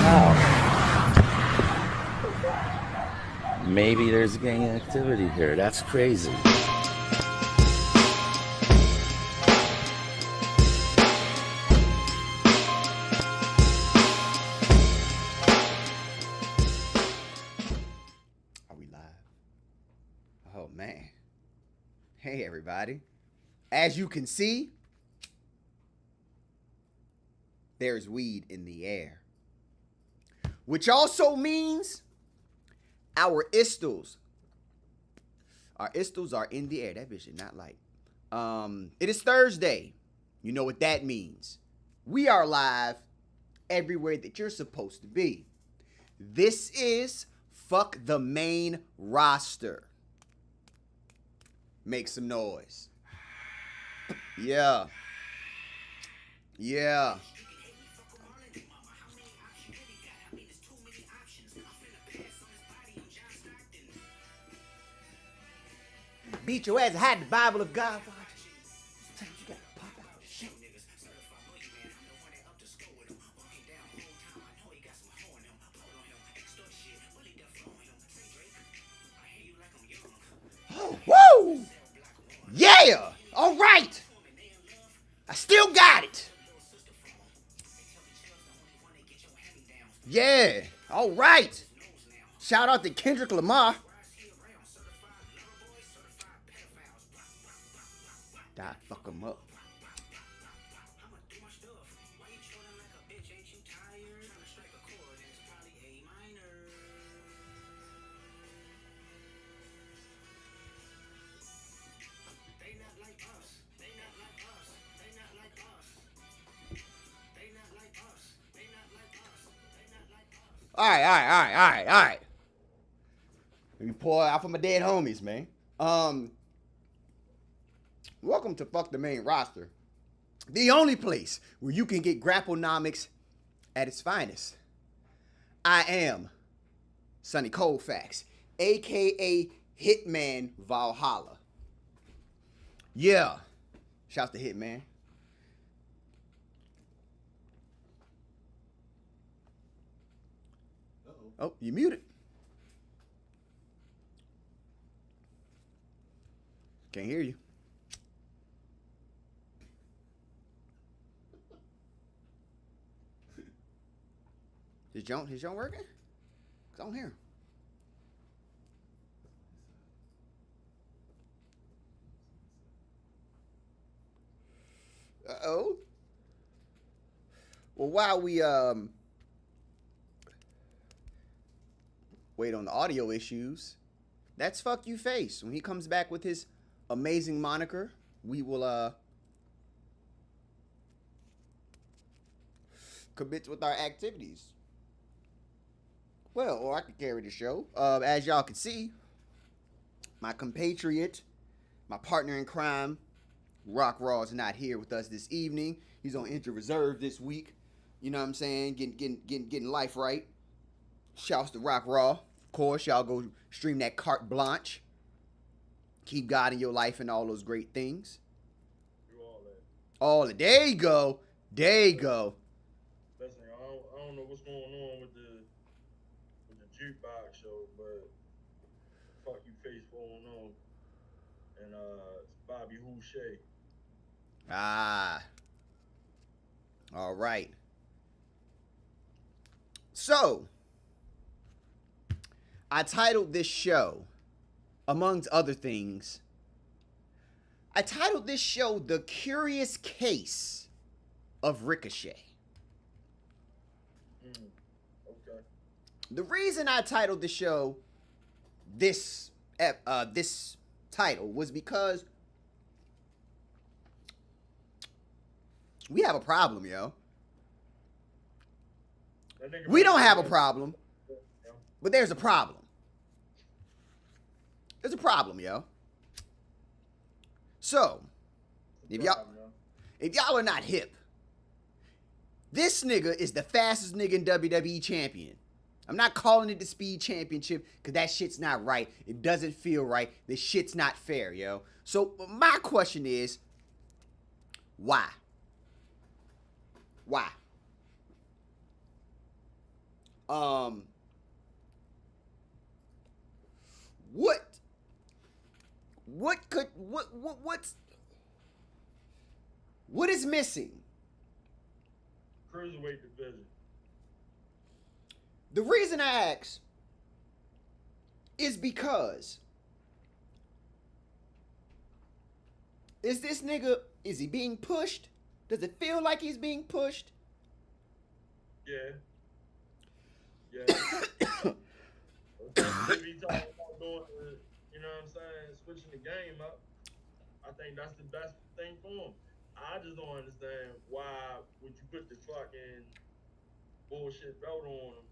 Wow. Maybe there's gang activity here. That's crazy. Are we live? Oh, man. Hey, everybody. As you can see, there's weed in the air. Which also means our istles. Our istles are in the air. That bitch is not light. It is Thursday. You know what that means. We are live everywhere that you're supposed to be. This is Fuck the Main Roster. Make some noise. Yeah. Yeah. Beat your ass, hide the Bible of God. Sometimes you gotta pop out the shit. Oh, woo! Yeah! All right! I still got it. Yeah! All right! Shout out to Kendrick Lamar. Die, fuck him up. All right. Let me pour out for my dead homies, man. Welcome to Fuck the Main Roster, the only place where you can get Grapplenomics at its finest. I am Sonny Colfax, a.k.a. Hitman Valhalla. Yeah. Shouts to Hitman. Oh, you muted. Can't hear you. His John working? 'Cause I don't hear him. Uh-oh. Well, while we wait on the audio issues, that's Fuck You Face. When he comes back with his amazing moniker, we will commit with our activities. Well, or I could carry the show. As y'all can see, my compatriot, my partner in crime, Rock Raw, is not here with us this evening. He's on injured reserve this week. You know what I'm saying? Getting life right. Shouts to Rock Raw. Of course, y'all go stream that Carte Blanche. Keep God in your life and all those great things. Do all that. All that. There you go. There you go. Listen, I don't know what's going on with the jukebox show, but Fuck You Face going on. And it's Bobby Ricochet. Ah. All right. So, I titled this show, amongst other things, The Curious Case of Ricochet. Okay. The reason I titled the show this title was because we have a problem, yo. We don't have a problem, but there's a problem. There's a problem, yo. So, if y'all are not hip, this nigga is the fastest nigga in WWE champion. I'm not calling it the Speed Championship because that shit's not right. It doesn't feel right. This shit's not fair, yo. So my question is, why? Why? what is missing? Cruiserweight division. The reason I ask is because is he being pushed? Does it feel like he's being pushed? Yeah. If he talking about doing, you know what I'm saying, switching the game up, I think that's the best thing for him. I just don't understand why would you put the fucking bullshit belt on him.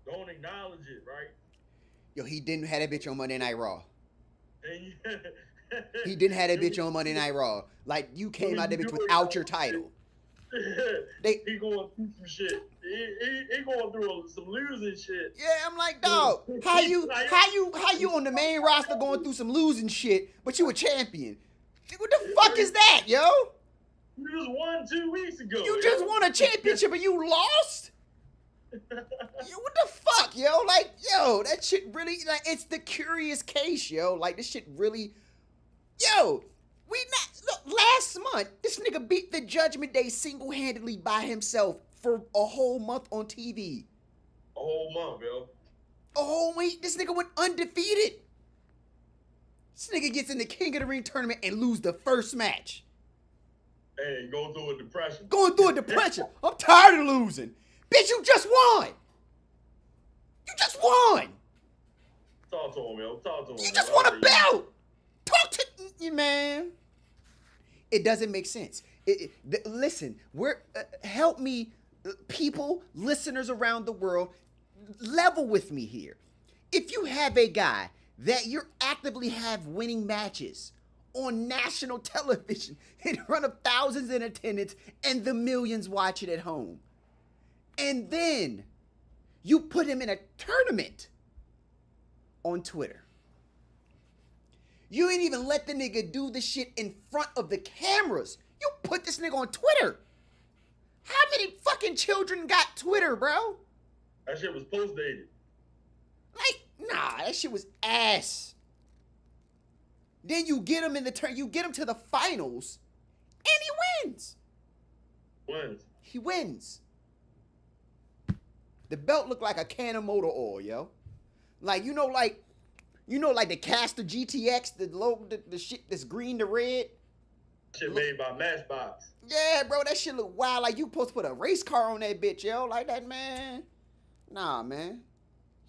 Don't acknowledge it, right? Yo, he didn't have that bitch on Monday Night Raw. And He didn't have that bitch on Monday Night Raw. Like, you came out that bitch without your title. He going through some shit. He going through some losing shit. Yeah, I'm like, dog, how you on the main roster going through some losing shit, but you a champion? What the fuck is that, yo? You just won 2 weeks ago. You just won a championship and you lost? Yo, what the fuck, yo? Like, yo, that shit really, like, it's the curious case, yo. Like, this shit really, yo, look, last month, this nigga beat the Judgment Day single-handedly by himself for a whole month on TV. A whole month, yo. A whole week, this nigga went undefeated. This nigga gets in the King of the Ring tournament and lose the first match. Hey, going through a depression. Going through a depression. I'm tired of losing. Bitch, you just won. You just won. Talk to him, yo. Talk to him. You just won a belt. Talk to you, man. It doesn't make sense. Listen, help me, people, listeners around the world, level with me here. If you have a guy that you actively have winning matches on national television in front of thousands in attendance and the millions watch it at home, and then you put him in a tournament on Twitter. You ain't even let the nigga do the shit in front of the cameras. You put this nigga on Twitter. How many fucking children got Twitter, bro? That shit was post-dated. Like, nah, that shit was ass. Then you get him in the turn, you get him to the finals, and he wins. He wins. The belt looked like a can of motor oil, yo. Like, like the Caster GTX, the shit that's green to red. Shit made by Matchbox. Yeah, bro, that shit look wild. Like, you supposed to put a race car on that bitch, yo. Like that, man. Nah, man.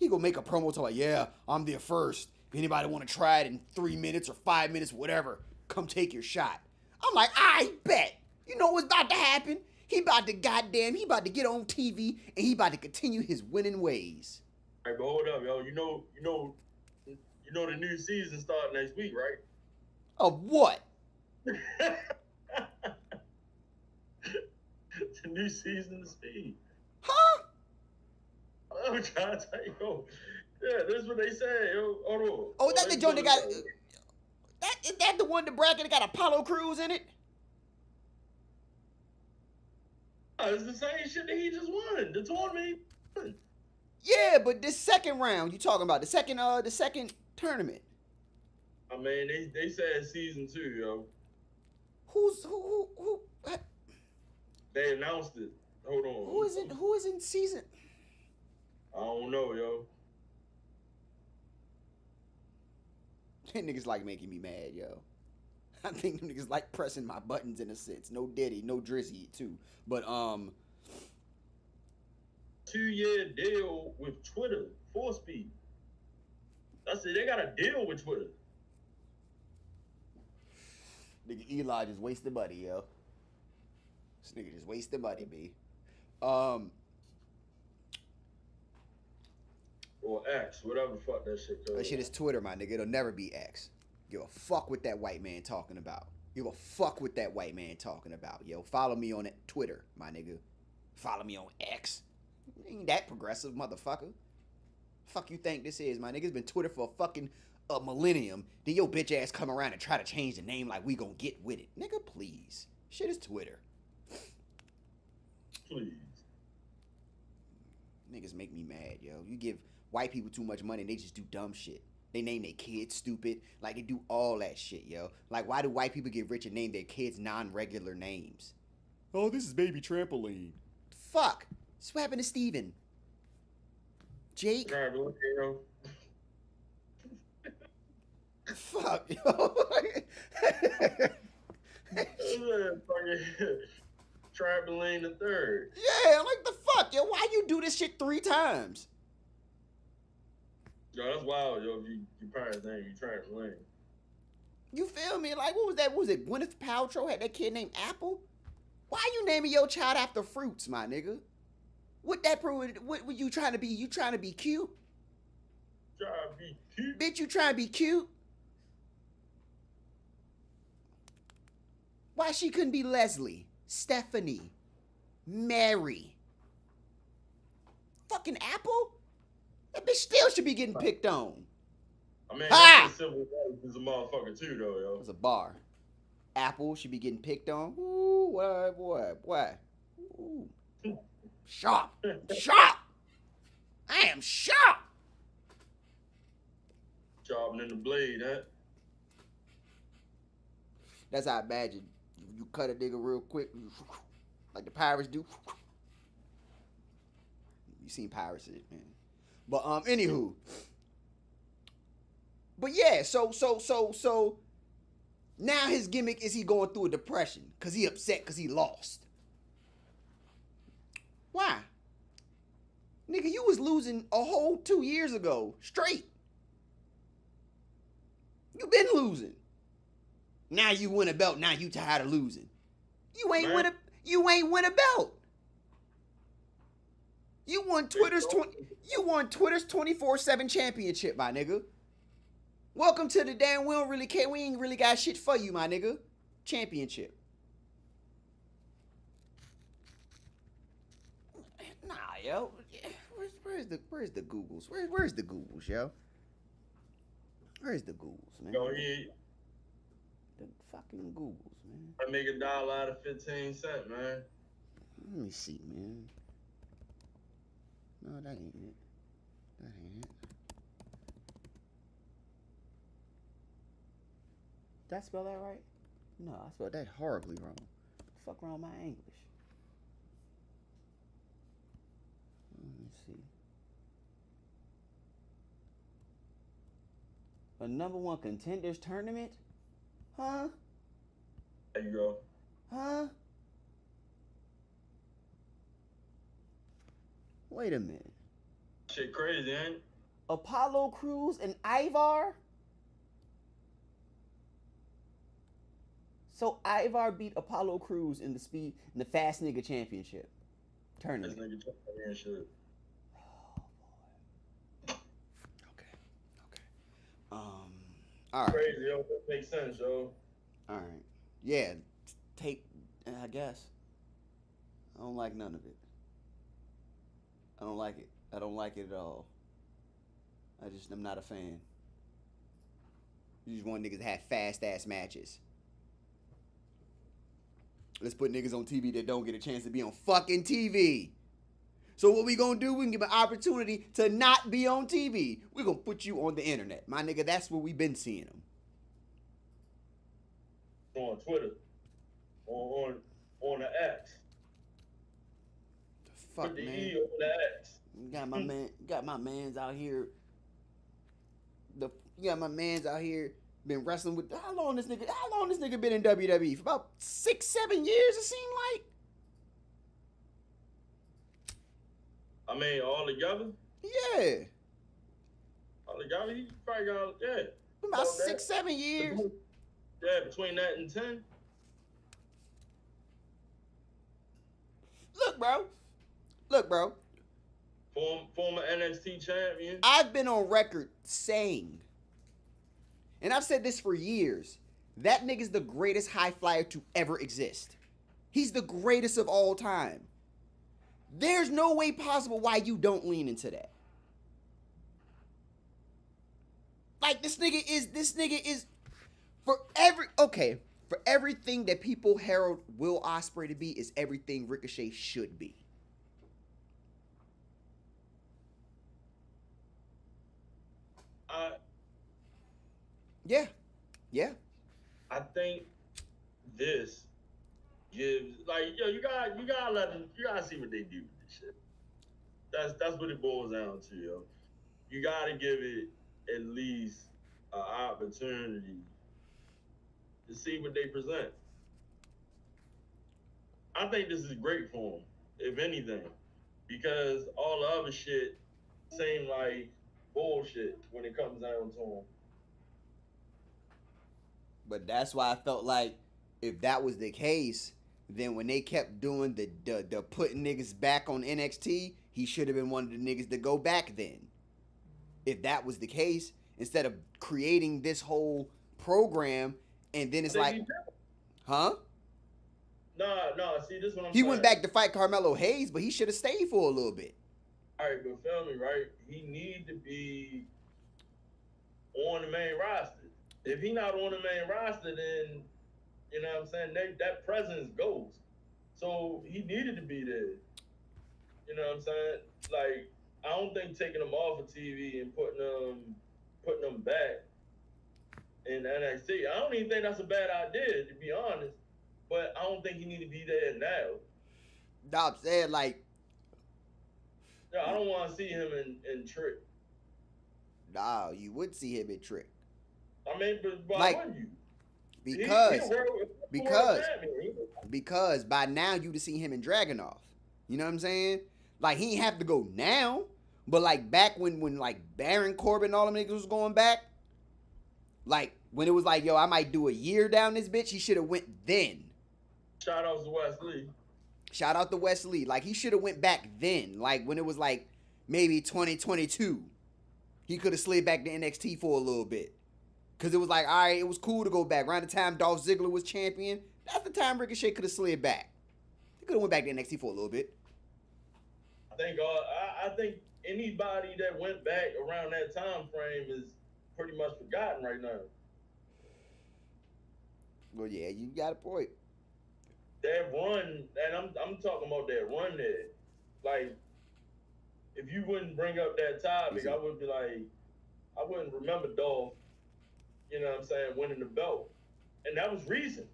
He gonna make a promo to like, yeah, I'm there first. If anybody want to try it in 3 minutes or 5 minutes, whatever, come take your shot. I'm like, I bet. You know what's about to happen? He about to get on TV and he about to continue his winning ways. All right, but hold up, yo. You know the new season starting next week, right? Of what? The new season of Speed. Huh? I'm trying to tell you, yo. Yeah, this is what they say, yo. Hold on. Oh, that the joint that got is that the one, the bracket that got Apollo Crews in it? It's the same shit that he just won. The tournament he won. Yeah, but this second round, you talking about the second tournament. I mean, they said season 2, yo. Who? They announced it. Hold on. Who is in season? I don't know, yo. Niggas like making me mad, yo. I think niggas like pressing my buttons in a sense. No Diddy, no Drizzy too. But 2-year deal with Twitter for Speed. That's it. They got a deal with Twitter. Nigga Eli just wasted money, yo. This nigga just wasted money, B. Or X, whatever the fuck that shit goes. That shit is Twitter, my nigga. It'll never be X. Give a fuck what that white man talking about. Give a fuck what that white man talking about, yo. Follow me on Twitter, my nigga. Follow me on X. Ain't that progressive, motherfucker. Fuck you think this is, my nigga? It's been Twitter for a fucking millennium. Then your bitch ass come around and try to change the name like we gonna get with it. Nigga, please. Shit is Twitter. Please. niggas make me mad, yo. You give white people too much money and they just do dumb shit. They name their kids stupid. Like, they do all that shit, yo. Like, why do white people get rich and name their kids non-regular names? Oh, this is baby trampoline. Fuck. That's what happened to Steven. Jake. Yo. Fuck, yo. Trampoline the third. Yeah, like the fuck, yo. Why you do this shit 3 times? Yo, that's wild, yo. If your parents name you trampoline. You feel me? Like, what was that? What was it? Gwyneth Paltrow had that kid named Apple? Why you naming your child after fruits, my nigga? What that prove? What were you trying to be? You trying to be cute? Trying to be cute. Bitch, you trying to be cute? Why she couldn't be Leslie, Stephanie, Mary? Fucking Apple? That bitch still should be getting picked on. I mean, Ha! that's civil rights is a motherfucker too, though, yo. It's a bar. Apple should be getting picked on. Ooh, what? Ooh. Sharp. Sharp. I am sharp. Sharpening the blade, huh? That's how I imagine. You cut a nigga real quick, like the pirates do. You seen pirates, man. But anywho. But yeah, so now his gimmick is he going through a depression because he upset because he lost. Why? Nigga, you was losing a whole 2 years ago straight. You been losing. Now you win a belt. Now you tired of losing. You ain't win a belt. You won Twitter's 24/7 championship, my nigga. Welcome to the damn we don't really care. We ain't really got shit for you, my nigga. Championship. Nah, yo. Where's the Googles? Where's the Googles, yo? Where's the Googles, man? Yo, he The fucking Googles, man. I make $1 out of 15 cents, man. Let me see, man. No, that ain't it. That ain't it. Did I spell that right? No, I spelled that horribly wrong. What the fuck wrong with my English? Let me see. A #1 contenders tournament? Huh? There you go. Huh? Wait a minute. Shit crazy, ain't it? Apollo Crews and Ivar? So Ivar beat Apollo Crews in the Fast Nigga Championship This tournament. nigga talking and shit. Oh boy. Okay. All right. Crazy, yo. That makes sense, yo. All right. Yeah. I guess. I don't like none of it. I don't like it. I don't like it at all. I'm not a fan. You just want niggas to have fast ass matches. Let's put niggas on TV that don't get a chance to be on fucking TV. So what we gonna do, we can give an opportunity to not be on TV. We're gonna put you on the internet. My nigga, that's where we been seeing them. On Twitter. On the X. The fuck, Put the man. E on the X. Got my mans out here. Been wrestling with how long this nigga been in WWE? For about 6-7 years, it seemed like. I mean, all together? Yeah. All together, he probably got, yeah. About 6-7 years. Yeah, between that and 10. Look, bro. Former NXT champion. I've been on record saying, and I've said this for years, that nigga's the greatest high flyer to ever exist. He's the greatest of all time. There's no way possible why you don't lean into that. Like, this nigga is for everything that people herald Will Ospreay to be is everything Ricochet should be. Yeah. Yeah. I think this gives like you gotta let them, you gotta see what they do with this shit. That's what it boils down to, yo. You gotta give it at least an opportunity to see what they present. I think this is great for them, if anything, because all the other shit seem like bullshit when it comes down to them. But that's why I felt like if that was the case, then when they kept doing the putting niggas back on NXT, he should have been one of the niggas to go back then. If that was the case, instead of creating this whole program, and then it's like, huh? Nah. See, this is what I'm He saying. went back to fight Carmelo Hayes, but he should have stayed for a little bit. All right, but feel me, right? He need to be on the main roster. If he not on the main roster, then you know what I'm saying, that presence goes. So he needed to be there. You know what I'm saying? Like, I don't think taking him off of TV and putting them back in NXT. I don't even think that's a bad idea, to be honest. But I don't think he need to be there now. Nah, I'm saying like, Yeah, I don't want to see him in Trick. nah, you would see him in Trick. I mean, but why Like, wouldn't you? Because by now you'd have seen him in Dragunov. You know what I'm saying? Like, he ain't have to go now, but like back when like Baron Corbin and all them niggas was going back, like when it was like, yo, I might do a year down this bitch, he should have went then. Shout out to Wesley. Shout out to Wesley. Like, he should have went back then. Like, when it was like maybe 2022, he could have slid back to NXT for a little bit. Because it was like, all right, it was cool to go back. Around the time Dolph Ziggler was champion, that's the time Ricochet could have slid back. He could have went back to NXT for a little bit. I think anybody that went back around that time frame is pretty much forgotten right now. Well, yeah, you got a point. That run, and I'm talking about that run there. Like, if you wouldn't bring up that topic, I would be like, I wouldn't remember Dolph, you know what I'm saying, winning the belt. And that was recent.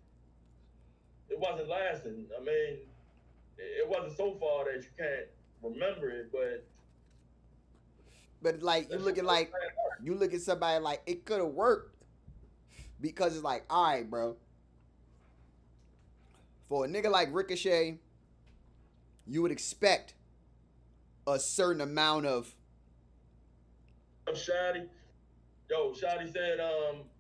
It wasn't lasting. I mean, it wasn't so far that you can't remember it, but like you look at somebody like it could have worked because it's like, all right, bro. For a nigga like Ricochet, you would expect a certain amount of Shotty. Yo, Shotty said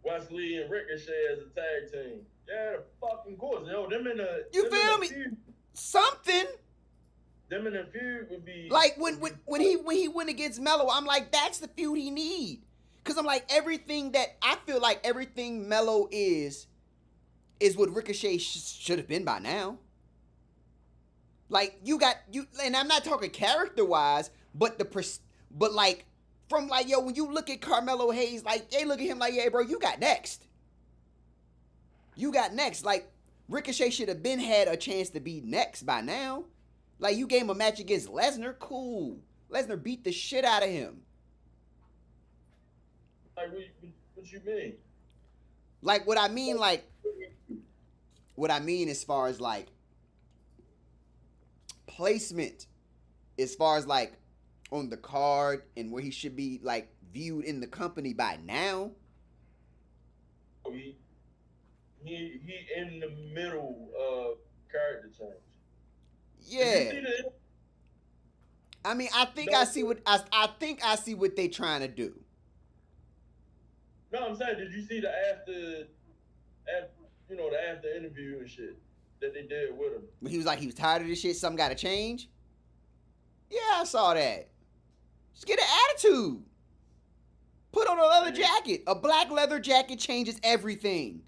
Wesley and Ricochet as a tag team. Yeah, the fucking course. Yo, them in the You feel me? Feud, something. them in the feud would be like when he went against Melo, I'm like, that's the feud he need. Cause I'm like, everything that I feel like everything Melo is what Ricochet should have been by now. Like you, and I'm not talking character wise, but but like from like, yo, when you look at Carmelo Hayes, like they look at him like, yeah, bro, you got next. You got next. Like Ricochet should have been had a chance to be next by now. Like, you gave him a match against Lesnar, cool. Lesnar beat the shit out of him. Like, what you mean? Like, what I mean as far as, like, placement, as far as, like, on the card and where he should be, like, viewed in the company by now. He in the middle of character change. Yeah. I mean, I think I see what they trying to do. No, I'm saying, did you see the after interview and shit that they did with him? When he was like, he was tired of this shit, something got to change. Yeah, I saw that. Just get an attitude. Put on a leather jacket. A black leather jacket changes everything.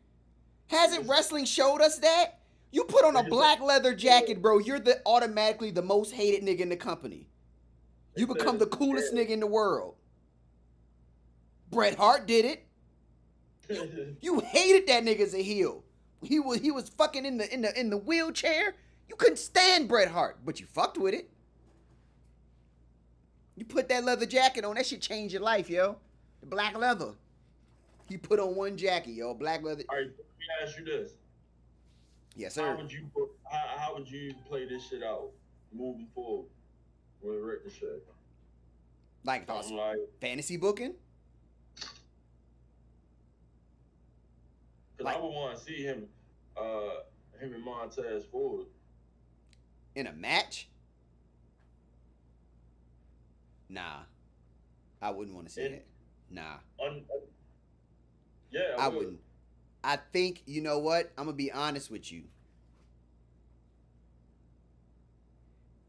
Hasn't wrestling showed us that? You put on a black leather jacket, bro, you're automatically the most hated nigga in the company. You become the coolest nigga in the world. Bret Hart did it. You hated that nigga as a heel. He was fucking in the wheelchair. You couldn't stand Bret Hart, but you fucked with it. You put that leather jacket on, that shit changed your life, yo. The black leather. He put on one jacket, yo, black leather. All right, let me ask you this: Yes, How sir. would you how would you play this shit out moving forward with Ricochet? Like Something like, fantasy booking. because Like I would want to see him, him and Montez Ford. in a match. Nah, I wouldn't want to see And that. Nah, yeah, I would. wouldn't. I think, you know what? I'm going to be honest with you.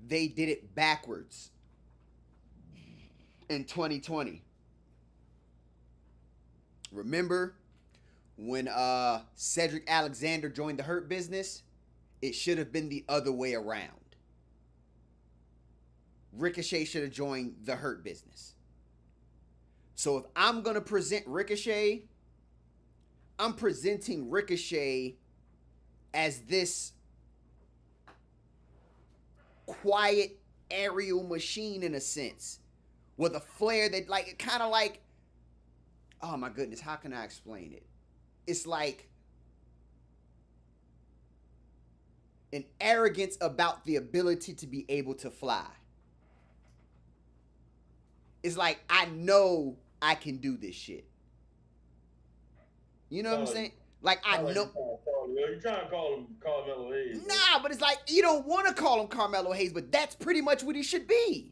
They did it backwards in 2020. Remember when Cedric Alexander joined the Hurt Business? It should have been the other way around. Ricochet should have joined the Hurt Business. So if I'm going to present Ricochet, I'm presenting Ricochet as this quiet aerial machine in a sense, with a flair that, like, kind of like, oh my goodness, how can I explain it? It's like an arrogance about the ability to be able to fly. It's like, I know I can do this shit. You know what I'm saying? Like, I know. You trying to call him Carmelo Hayes? Nah, but it's like, you don't want to call him Carmelo Hayes, but that's pretty much what he should be.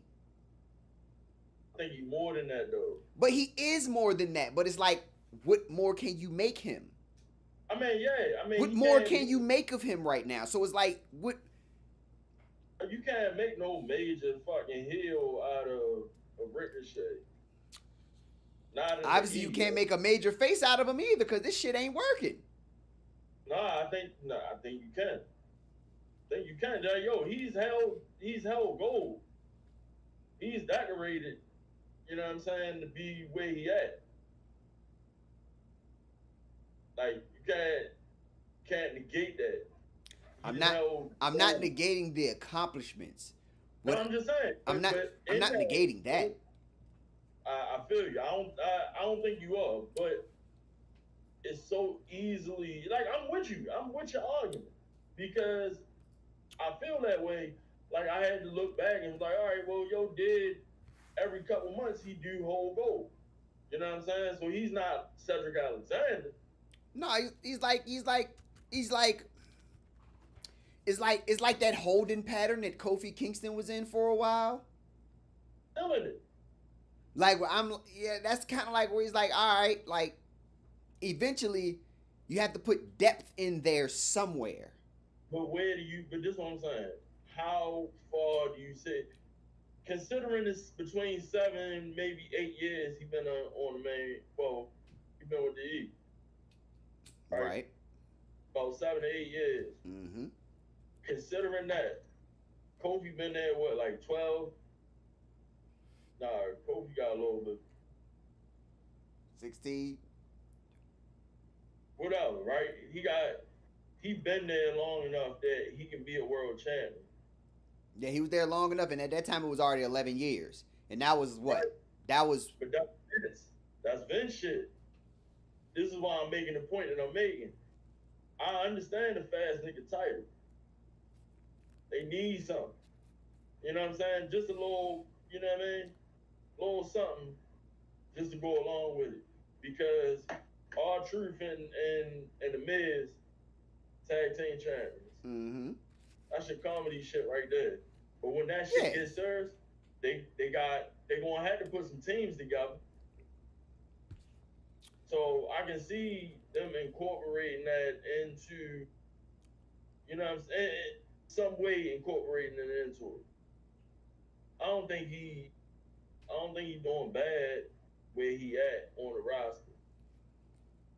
I think he's more than that, though. But he is more than that. But it's like, what more can you make him? I mean, yeah. I mean, What more can you make of him right now? So it's like, what? You can't make no major fucking heel out of Ricochet. Obviously, you can't make a major face out of him either, because this shit ain't working. I think you can. I think you can. Yo, he's held gold. He's decorated, you know what I'm saying, to be where he at. Like, you can't negate that. I'm not negating the accomplishments. No, I'm just saying. I'm not negating that. I feel you. I don't think you are, but it's so easily, like, I'm with you. I'm with your argument, because I feel that way. Like, I had to look back and was like, all right, well, yo, did every couple months he do whole gold? You know what I'm saying? So he's not Cedric Alexander. No, it's like that holding pattern that Kofi Kingston was in for a while. Still in it. Like, that's kind of like where he's like, all right, like, eventually you have to put depth in there somewhere. But but this is what I'm saying. How far do you say, considering this between 7, maybe 8 years he been on the main, well, he been with the E. Right. About 7 to 8 years. Mm-hmm. Considering that, Kofi been there, what, like 12? Nah, Kofi got a little bit. 16. Whatever, right? He been there long enough that he can be a world champion. Yeah, he was there long enough, and at that time it was already 11 years. And that was what? Right. That was... But that's Vince. That's Vince shit. This is why I'm making the point that I'm making. I understand the fast nigga title. They need something. You know what I'm saying? Just a little, you know what I mean? A little something just to go along with it. Because R-Truth and The Miz, tag team champions. Mm-hmm. That's your comedy shit right there. But when that shit gets serious, they gonna have to put some teams together. So I can see them incorporating that into, you know what I'm saying, some way incorporating it into it. I don't think he doing bad where he at on the roster.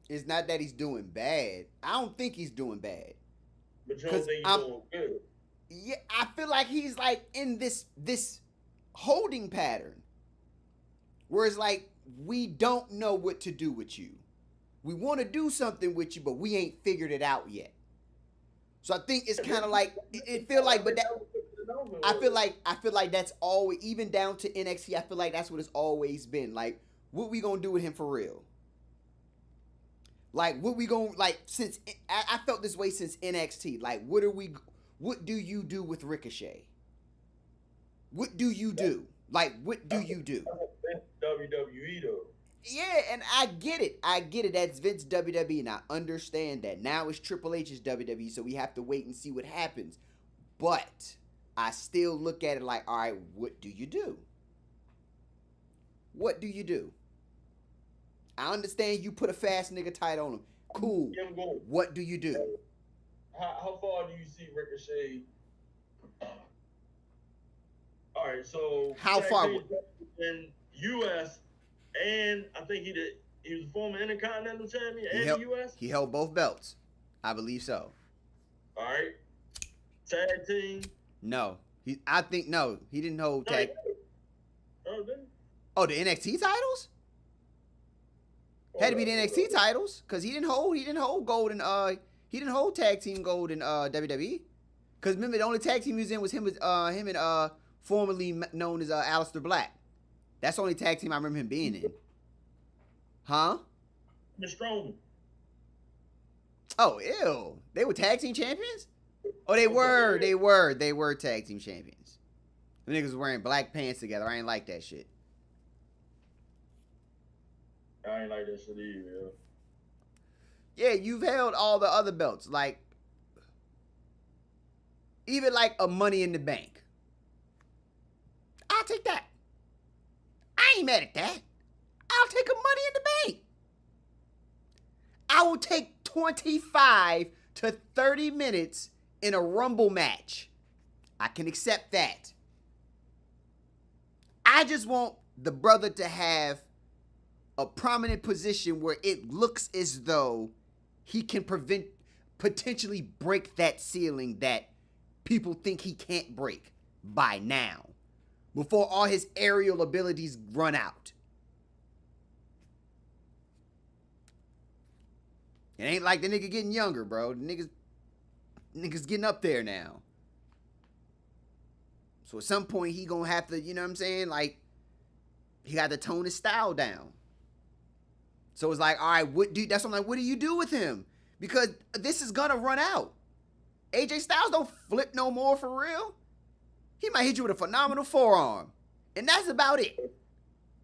It's not that he's doing bad. I don't think he's doing bad. But you don't think he's doing good? Yeah, I feel like he's like in this holding pattern where it's like, we don't know what to do with you. We want to do something with you, but we ain't figured it out yet. So I think it's kind of like it feel like, but that I feel like that's always, even down to NXT. I feel like that's what it's always been. Like, what we gonna do with him for real? Like, what we going like since I felt this way since NXT. Like, what do you do with Ricochet? What do you do? Like, what do you do? WWE though. Yeah, and I get it. I get it. That's Vince WWE, and I understand that. Now it's Triple H's WWE, so we have to wait and see what happens. But I still look at it like, all right, what do you do? What do you do? I understand you put a fast nigga title on him. Cool. What do you do? How far do you see Ricochet? All right, so How far? In U.S. and I think he was a former Intercontinental Champion and U.S. He held both belts. I believe so. All right. Tag team. No, he didn't hold tag. Oh, the NXT titles? Had to be the NXT titles, cause he didn't hold gold in he didn't hold tag team gold in WWE. Cause remember the only tag team he was in was him and formerly known as Aleister Black. That's the only tag team I remember him being in. Huh? Mr. Strowman. Oh, ew. They were tag team champions? Oh, they were tag team champions. The niggas was wearing black pants together. I ain't like that shit. I ain't like that shit either. Yeah, you've held all the other belts. Like, even like a Money in the Bank. I'll take that. I ain't mad at that. I'll take a Money in the Bank. I will take 25 to 30 minutes in a Rumble match. I can accept that. I just want the brother to have a prominent position where it looks as though he can potentially break that ceiling that people think he can't break by now, before all his aerial abilities run out. It ain't like the nigga getting younger, bro. The nigga's getting up there now. So at some point he gonna have to, you know what I'm saying? Like, he got to tone his style down. So it's like, all right, what do you do with him? Because this is gonna run out. AJ Styles don't flip no more for real. He might hit you with a phenomenal forearm, and that's about it.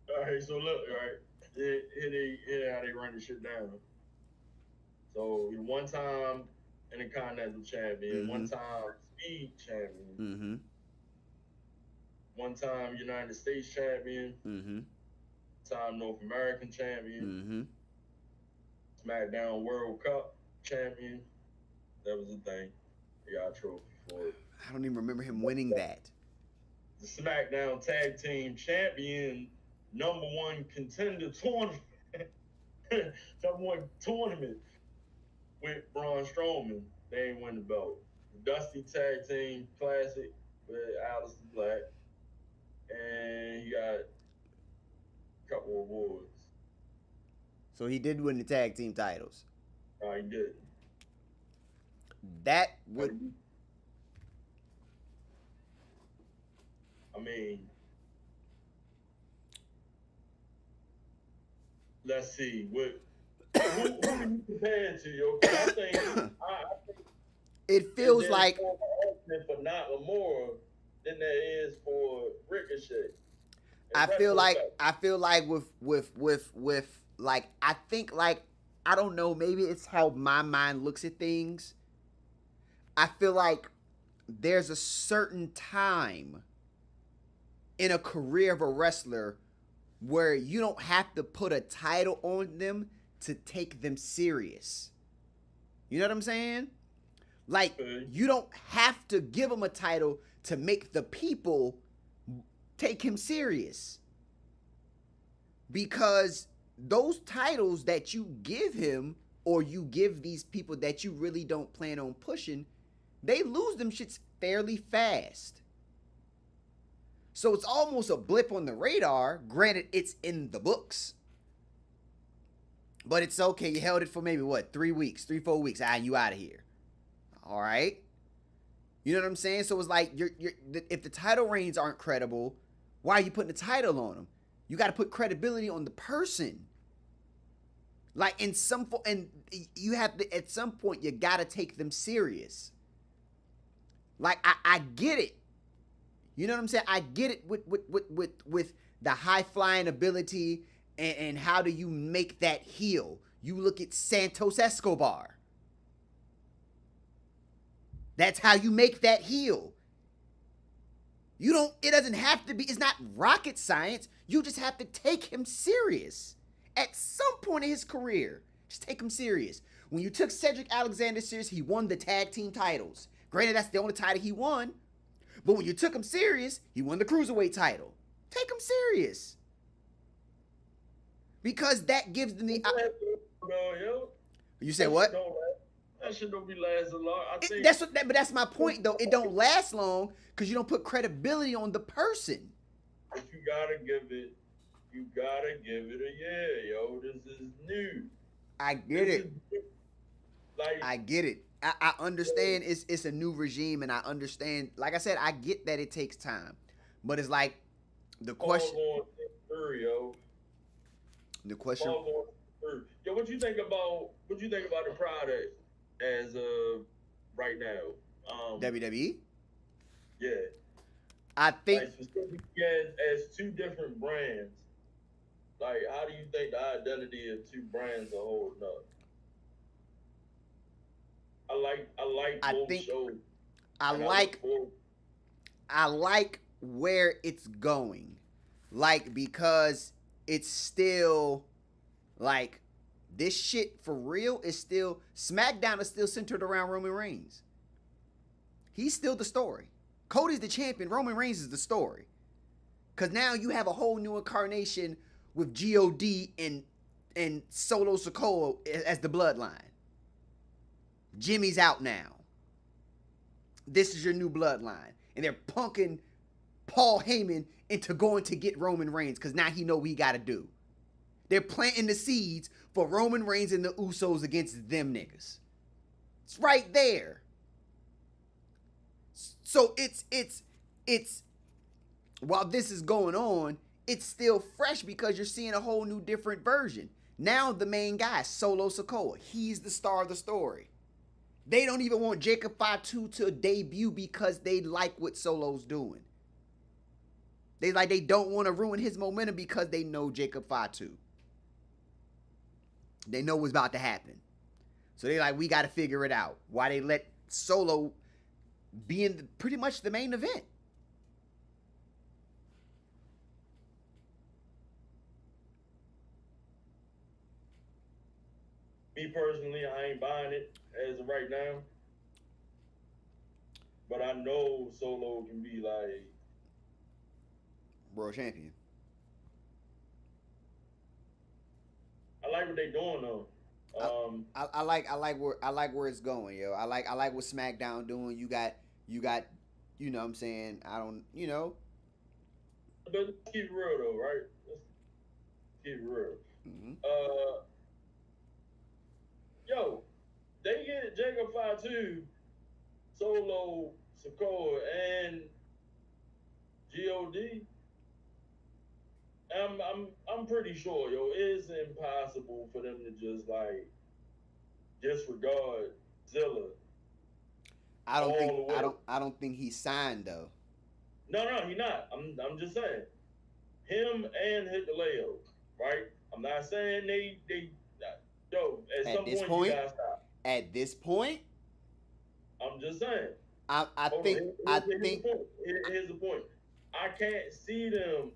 All right, so look, all right, here how they run this shit down. So he one time Intercontinental Champion, one time Speed Champion, one time United States Champion, time North American Champion, SmackDown World Cup Champion. That was the thing. He got a trophy for it. I don't even remember him winning that. The SmackDown Tag Team Champion, #1 contender tournament. #1 tournament with Braun Strowman. They ain't win the belt. The Dusty Tag Team Classic with Aleister Black. And he got a couple of awards. So he did win the tag team titles. He did. That would... I mean, let's see. Who do you compare it to, yo? I think it feels like for not Lamora than there is for Ricochet. I feel like with like, I think, like, I don't know, maybe it's how my mind looks at things. I feel like there's a certain time in a career of a wrestler where you don't have to put a title on them to take them serious. You know what I'm saying? Like, you don't have to give him a title to make the people take him serious. Because those titles that you give him, or you give these people that you really don't plan on pushing, they lose them shits fairly fast. So it's almost a blip on the radar. Granted, it's in the books. But it's okay. You held it for maybe, 3 weeks, 4 weeks. You out of here. All right? You know what I'm saying? So it's like, if the title reigns aren't credible, why are you putting the title on them? You got to put credibility on the person. Like in some and you have to at some point you gotta take them serious. Like I get it. You know what I'm saying? I get it with the high flying ability and how do you make that heal? You look at Santos Escobar. That's how you make that heal. You don't, it doesn't have to be, it's not rocket science. You just have to take him serious. At some point in his career, just take him serious. When you took Cedric Alexander serious, he won the tag team titles. Granted, that's the only title he won. But when you took him serious, he won the cruiserweight title. Take him serious. Because that gives them the... You said what? That shit don't be lasting long. But that's my point, though. It don't last long because you don't put credibility on the person. But you gotta give it a year, yo. This is new. I get it. Like, I get it. I understand it's a new regime, and I understand. Like I said, I get that it takes time, but it's like the question. The question. Yo, what you think about the product as right now? WWE. Yeah. I think like, specifically as two different brands. Like, how do you think the identity of two brands are holding up? I like both shows. I like where it's going. Like, because it's still like this shit for real is still SmackDown is still centered around Roman Reigns. He's still the story. Cody's the champion. Roman Reigns is the story. Because now you have a whole new incarnation with G.O.D. and Solo Sikoa as the bloodline. Jimmy's out now. This is your new bloodline. And they're punking Paul Heyman into going to get Roman Reigns because now he know what he got to do. They're planting the seeds for Roman Reigns and the Usos against them niggas. It's right there. So it's while this is going on, it's still fresh because you're seeing a whole new different version. Now the main guy, Solo Sikoa, he's the star of the story. They don't even want Jacob Fatu to debut because they like what Solo's doing. They don't want to ruin his momentum because they know Jacob Fatu. They know what's about to happen. So they like, we got to figure it out. Why they let Solo be in pretty much the main event. Me personally, I ain't buying it as of right now. But I know Solo can be like world champion. I like what they doing though. I like where it's going, yo. I like what SmackDown doing. You got you know what I'm saying? I don't, you know. But let's keep it real though, right? Let's keep it real. Mm-hmm. Yo, they get Jacob Fatu, Solo Sikoa, and God. I'm pretty sure, yo, it's impossible for them to just like disregard Zilla. I don't think he's signed though. No, he not. I'm just saying. Him and Hikuleo, right? I'm not saying they yo, at some point you gotta stop. At this point? I'm just saying. I think here's the point. I can't see them.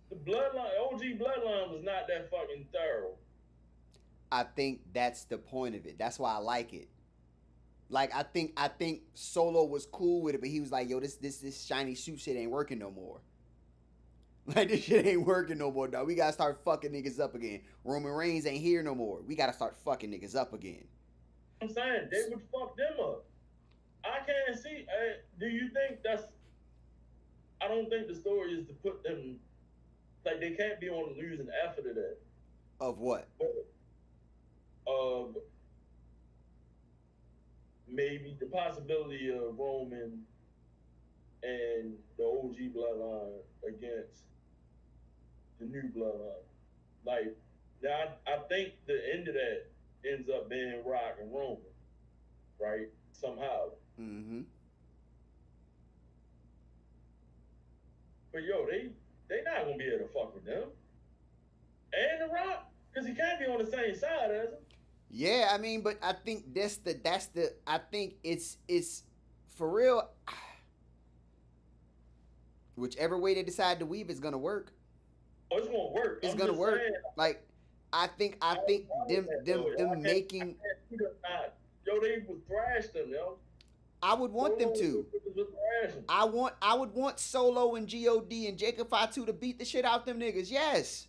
The bloodline, OG bloodline was not that fucking thorough. I think that's the point of it. That's why I like it. Like I think Solo was cool with it, but he was like, yo, this shiny suit shit ain't working no more. Like this shit ain't working no more, dog. We gotta start fucking niggas up again. Roman Reigns ain't here no more. We gotta start fucking niggas up again. I'm saying they would fuck them up. I can't see. Do you think that's? I don't think the story is to put them like they can't be on the losing effort of that. Of what? Of maybe the possibility of Roman and the OG bloodline against the new bloodline. Like, now I think the end of that ends up being Rock and Roman, right? Somehow. Mm-hmm. But yo, they not gonna be able to fuck with them. And the Rock, because he can't be on the same side as him. Yeah, I mean, but I think I think it's for real. Whichever way they decide to weave is gonna work. Oh, it's gonna work. It's I'm gonna just work. saying, Like I think them making. Yo, they would thrash them, yo. I would want them to. I would want Solo and God and Jacob Fatu to beat the shit out them niggas. Yes,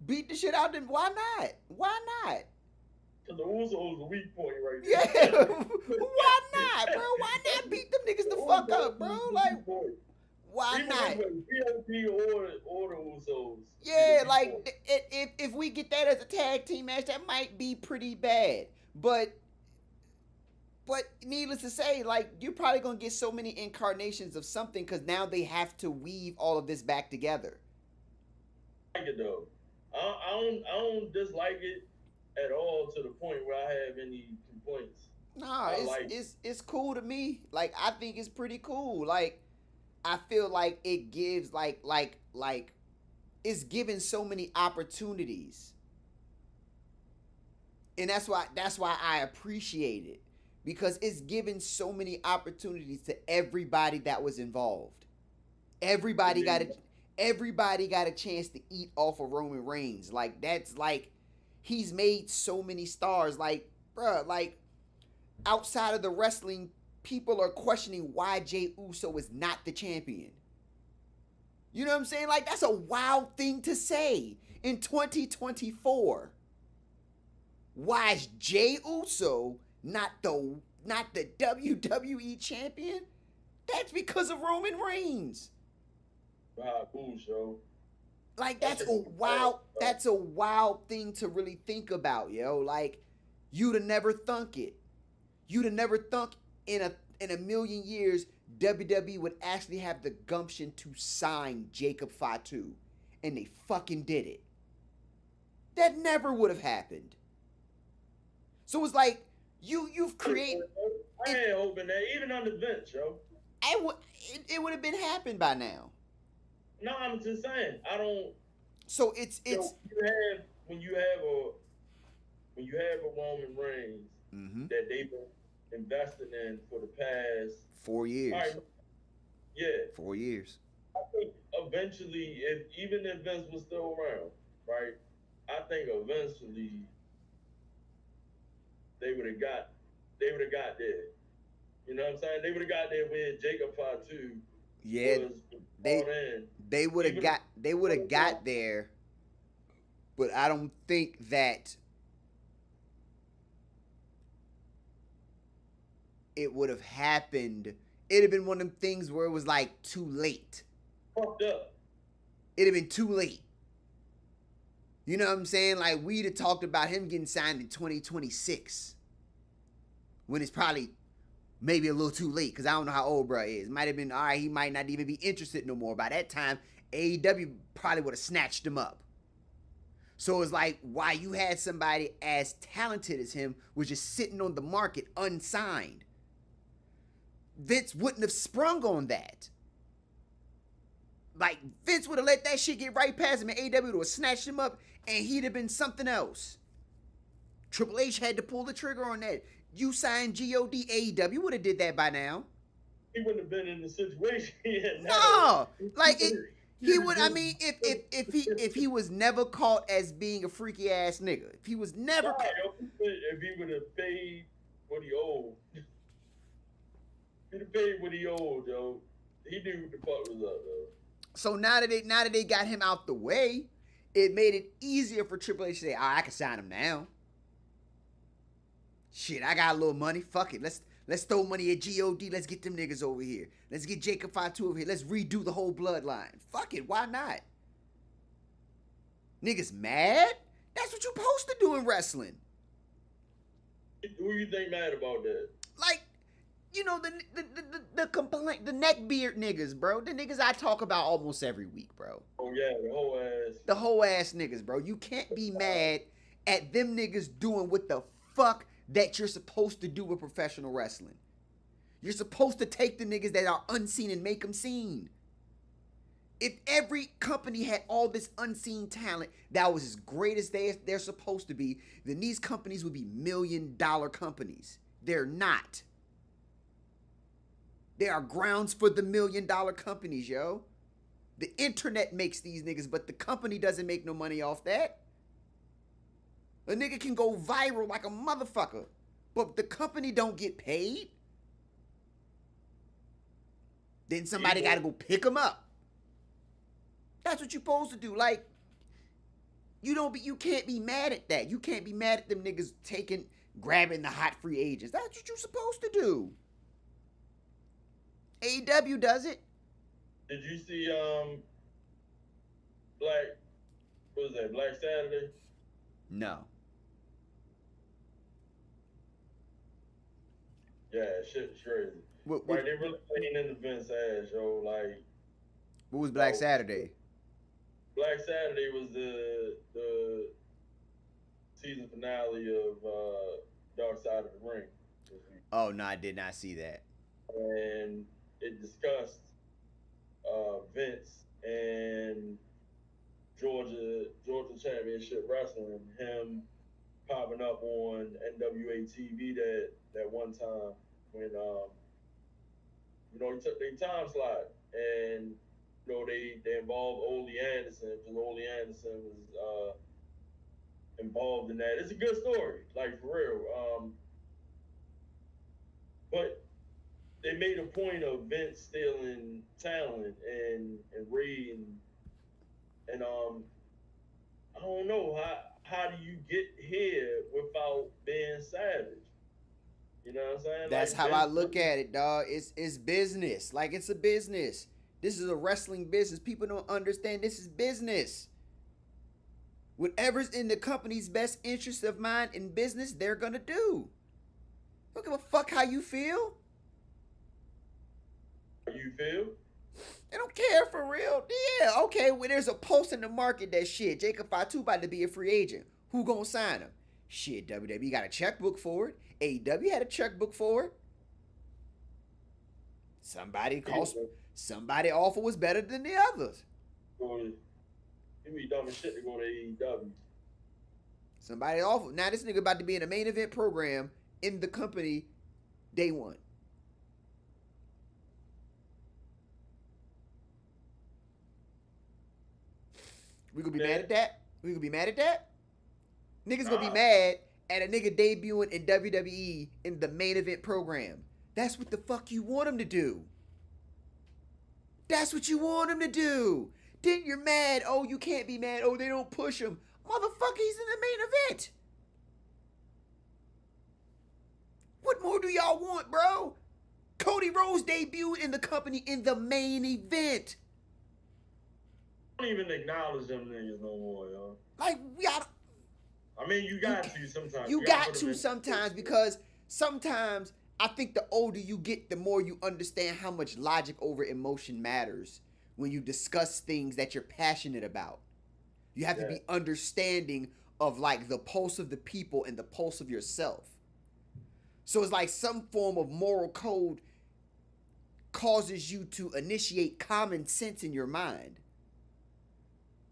beat the shit out them. Why not? Why not? Cause the Usos the weak point right Yeah, there. why not, bro? Why not beat them niggas the fuck up, bro? Like, why Even not? GOD or the Usos. Yeah, like if we get that as a tag team match, that might be pretty bad. But needless to say, like you're probably gonna get so many incarnations of something because now they have to weave all of this back together. I like it though. I don't dislike it at all to the point where I have any complaints. Nah, it's cool to me. Like I think it's pretty cool. Like I feel like it gives like it's given so many opportunities. And that's why I appreciate it. Because it's given so many opportunities to everybody that was involved. Everybody got a chance to eat off of Roman Reigns. Like that's like he's made so many stars. Like, bruh, like outside of the wrestling, people are questioning why Jey Uso is not the champion. You know what I'm saying? Like that's a wild thing to say in 2024. Why is Jey Uso not the WWE champion? That's because of Roman Reigns. Wow, cool show. Like that's a wild thing to really think about, yo. Like you'd have never thunk it. You'd have never thunk in a million years WWE would actually have the gumption to sign Jacob Fatu, and they fucking did it. That never would have happened. So it's like you've created. I ain't hoping that even on the bench, yo. It would have been happened by now. No, I'm just saying. I don't. So it's when you have a Roman Reigns that they've been investing in for the past 4 years. Right, yeah, 4 years. I think eventually, even if Vince was still around, right? I think eventually they would have got there. You know what I'm saying? They would have got there when Jacob Fatu was brought in. They would have got there, but I don't think that it would have happened. It'd have been one of them things where it was like too late. Fucked up. It'd have been too late. You know what I'm saying? Like we'd have talked about him getting signed in 2026. When it's probably maybe a little too late, because I don't know how old bro is. Might have been, all right, he might not even be interested no more. By that time, AEW probably would have snatched him up. So it's like, why you had somebody as talented as him was just sitting on the market unsigned. Vince wouldn't have sprung on that. Like, Vince would have let that shit get right past him, and AEW would have snatched him up, and he'd have been something else. Triple H had to pull the trigger on that. You signed God, AEW would have did that by now. He wouldn't have been in the situation. No, like he would. I mean, if he was never caught as being a freaky ass nigga, if he was never, if he would have paid what he owed, he'd have paid what he owed, yo. He knew what the fuck was up, though. So now that they got him out the way, it made it easier for Triple H to say, I can sign him now. Shit, I got a little money. Fuck it. Let's throw money at God. Let's get them niggas over here. Let's get Jacob Fatu over here. Let's redo the whole bloodline. Fuck it. Why not? Niggas mad? That's what you supposed to do in wrestling. Who you think mad about that? Like, You know, the complaint, the neckbeard niggas, bro. The niggas I talk about almost every week, bro. Oh yeah, the whole ass. The whole ass niggas, bro. You can't be mad at them niggas doing what the fuck that you're supposed to do with professional wrestling. You're supposed to take the niggas that are unseen and make them seen. If every company had all this unseen talent that was as great as they're supposed to be, then these companies would be $1 million companies. They're not. There are grounds for the $1 million companies, yo. The internet makes these niggas, but the company doesn't make no money off that. A nigga can go viral like a motherfucker, but the company don't get paid. Then somebody got to go pick them up. That's what you're supposed to do. Like, you can't be mad at that. You can't be mad at them niggas grabbing the hot free agents. That's what you're supposed to do. AEW does it. Did you see Black Saturday? No. Yeah, shit's crazy. What, Right, they really playing in the Vince ass, yo. Like, what was Black Saturday? Black Saturday was the season finale of Dark Side of the Ring. Oh no, I did not see that. And it discussed Vince and Georgia Championship Wrestling, him popping up on NWA TV that one time when he took their time slot, and they involved Ole Anderson, because Ole Anderson was involved in that. It's a good story, like, for real. But they made a point of Vince stealing talent and Ray and I don't know, how do you get here without being savage? You know what I'm saying? That's like, how I look at it, dog. It's business. Like, it's a business. This is a wrestling business. People don't understand this is business. Whatever's in the company's best interest of mind in business, they're gonna do. Don't give a fuck how you feel. How you feel? They don't care for real. Yeah, okay, when there's a post in the market that shit, Jacob Fatu about to be a free agent. Who gonna sign him? Shit, WWE got a checkbook for it. AEW had a checkbook for it. Somebody offer was better than the others. You be dumb as shit to go to AEW. Somebody offer. Now this nigga about to be in a main event program in the company day one. We gonna be mad at that? We gonna be mad at that? Niggas gonna be mad at a nigga debuting in WWE in the main event program. That's what the fuck you want him to do. That's what you want him to do. Then you're mad. Oh, you can't be mad. Oh, they don't push him. Motherfucker, he's in the main event. What more do y'all want, bro? Cody Rhodes debuted in the company in the main event. I don't even acknowledge them niggas no more, yo. Like, we got. I mean, you got to sometimes. You got to sometimes, because sometimes I think the older you get, the more you understand how much logic over emotion matters when you discuss things that you're passionate about. You have to be understanding of, like, the pulse of the people and the pulse of yourself. So it's like some form of moral code causes you to initiate common sense in your mind.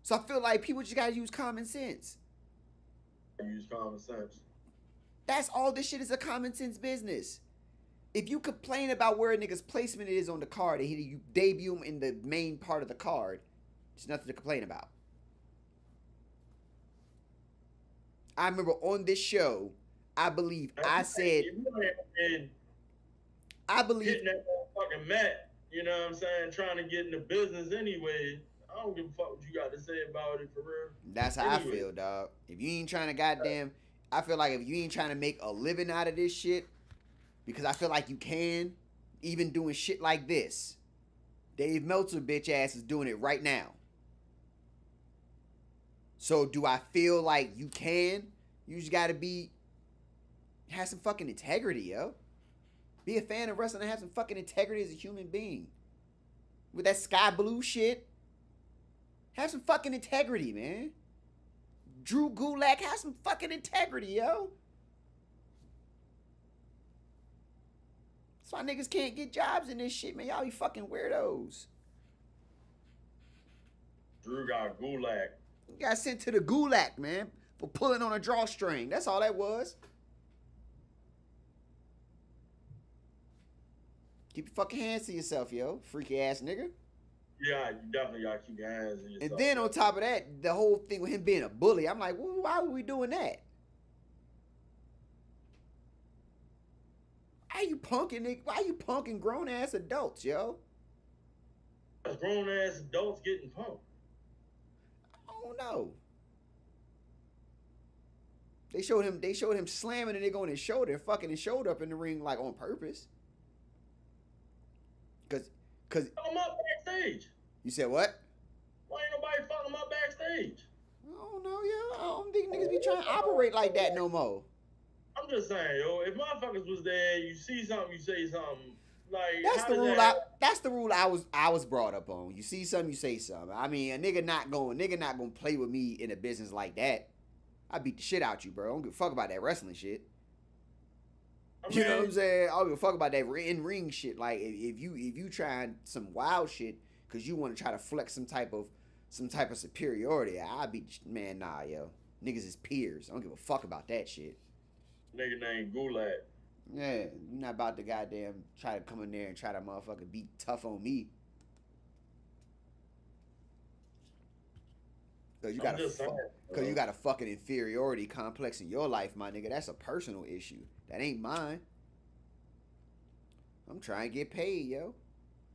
So I feel like people just gotta use common sense. Use common sense. That's all this shit is, a common sense business. If you complain about where a nigga's placement is on the card and you debut him in the main part of the card, there's nothing to complain about. I remember on this show, I believe I said, I believe getting that fucking mat, you know what I'm saying, trying to get in the business anyway. I don't give a fuck what you got to say about it, for real. That's how I feel, dog. If you ain't trying to goddamn, I feel like if you ain't trying to make a living out of this shit, because I feel like you can, even doing shit like this. Dave Meltzer bitch ass is doing it right now. So do I feel like you can? You just gotta have some fucking integrity, yo. Be a fan of wrestling and have some fucking integrity as a human being. With that sky blue shit. Have some fucking integrity, man. Drew Gulak, have some fucking integrity, yo. That's why niggas can't get jobs in this shit, man. Y'all be fucking weirdos. Drew got Gulak. Got sent to the Gulak, man, for pulling on a drawstring. That's all that was. Keep your fucking hands to yourself, yo. Freaky ass nigga. Yeah, you definitely gotta keep your hands in yourself. And then on top of that, the whole thing with him being a bully, I'm like, well, why were we doing that? Why you punking, nigga? Why you punking grown ass adults, yo? Grown ass adults getting punked. I don't know. They showed him slamming a nigga on his shoulder and fucking his shoulder up in the ring like on purpose. Cause I'm up backstage. You said what? Why ain't nobody fucking up backstage? I don't know, yo. I don't think niggas be trying to operate like that no more. I'm just saying, yo, if motherfuckers was there, you see something, you say something. Like That's the rule. That's the rule I was brought up on. You see something, you say something. I mean, a nigga not gonna play with me in a business like that. I beat the shit out you, bro. I don't give a fuck about that wrestling shit. You know what I'm saying? I don't give a fuck about that in ring shit. Like if you trying some wild shit because you want to try to flex some type of superiority, I beat man. Nah, yo, niggas is peers. I don't give a fuck about that shit. Nigga named Gulak. Yeah, you not about to goddamn try to come in there and try to motherfucking be tough on me. Cause you got a fucking inferiority complex in your life, my nigga. That's a personal issue. That ain't mine. I'm trying to get paid, yo.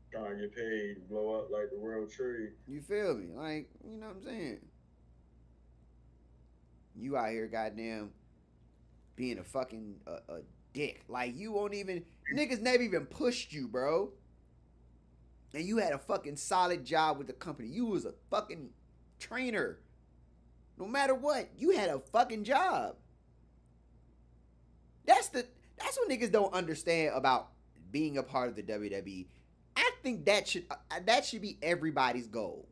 Trying to get paid, blow up like the world tree. You feel me? Like, you know what I'm saying? You out here, goddamn, being a fucking a dick. Like, you won't even... Niggas never even pushed you, bro. And you had a fucking solid job with the company. You was a fucking trainer. No matter what, you had a fucking job. That's what niggas don't understand about being a part of the WWE. I think that should be everybody's goal.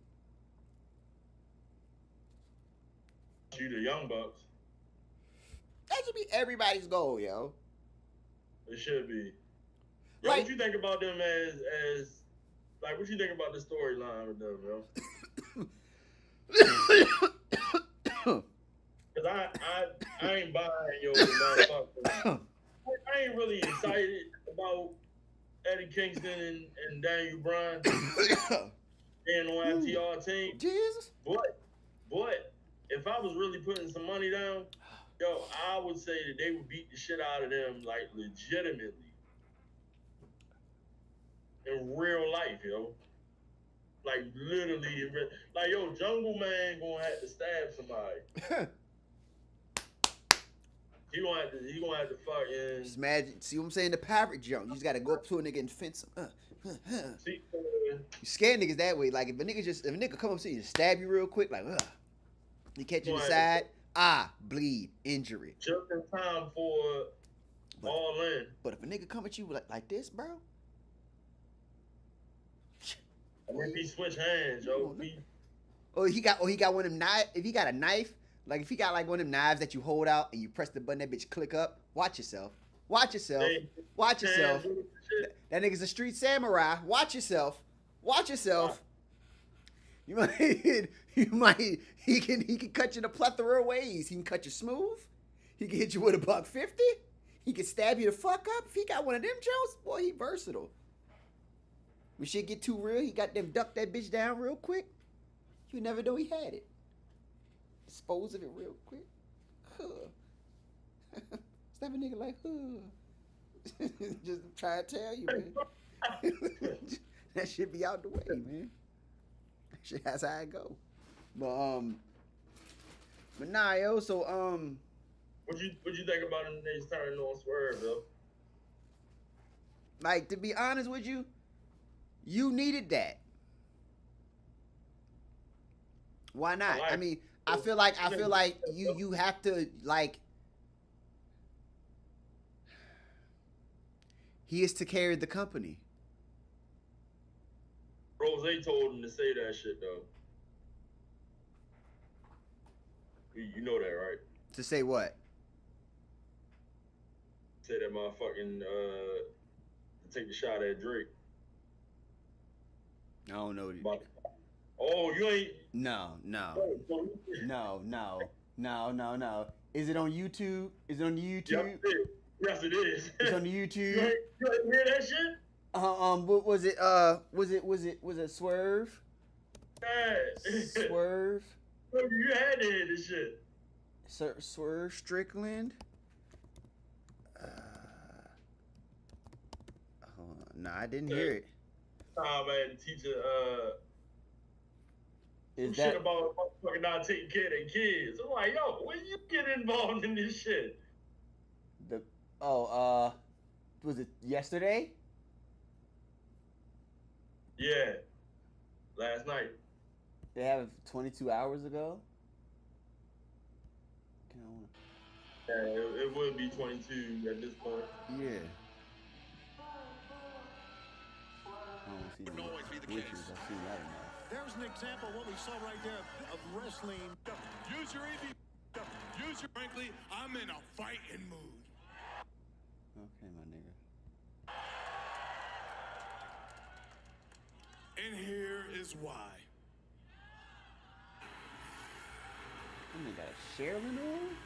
You the Young Bucks. That should be everybody's goal, yo. It should be. Yo, Like, what you think about them as like what you think about the storyline with them, yo? Cause I ain't buying your motherfucker. I ain't really excited about Eddie Kingston and Daniel Bryan being on FTR team. Jesus. But if I was really putting some money down, yo, I would say that they would beat the shit out of them like legitimately. In real life, yo. Like literally, like yo, Jungle Man gonna have to stab somebody. He gonna have to fucking. Just imagine, see what I'm saying? The pirate jump. You just gotta go up to a nigga and fence him. See, You scare niggas that way. Like if a nigga come up to you and stab you real quick, like you catch you in the side, bleed, injury. Just in time for all in. But if a nigga come at you like this, bro. And if he switch hands, yo. He got one of them knives. If he got a knife, like if he got like one of them knives that you hold out and you press the button, that bitch click up. Watch yourself. Watch yourself. Watch yourself. That nigga's a street samurai. Watch yourself. Watch yourself. He can cut you in a plethora of ways. He can cut you smooth. He can hit you with a $150. He can stab you the fuck up. If he got one of them Jones, boy, he versatile. When shit get too real, he got them duck that bitch down real quick. You never know he had it. Dispose of it real quick. Stab a nigga like, just try to tell you, man. That shit be out the way, man. Shit, that's how it go. But nah, yo. So what you think about them niggas turning on Swerve, though? Like, to be honest with you, you needed that. Why not? I mean, I feel like you have to like. He is to carry the company. Rose told him to say that shit though. You know that, right? To say what? Say that motherfucking to take the shot at Drake. I don't know. Oh, you ain't. No. Is it on YouTube? Is it on YouTube? Yes, it is. It's on the YouTube. You ain't hear that shit? What was it? Was it Swerve? Yeah. Swerve. You had to hear this shit. Swerve Strickland. Hold on. No, I didn't hear it. Nah, man, teacher. Is shit about motherfucking not taking care of their kids. I'm like, yo, when you get involved in this shit? Was it yesterday? Yeah, last night. They have it 22 hours ago. Yeah, it would be 22 at this point. Yeah. I don't see Wouldn't always be the pictures. case. I've seen that enough. There's an example of what we saw right there of wrestling. Use your EV. Use your. Frankly, I'm in a fighting mood. Okay, my nigga. And here is why. That nigga got a Sherilyn on?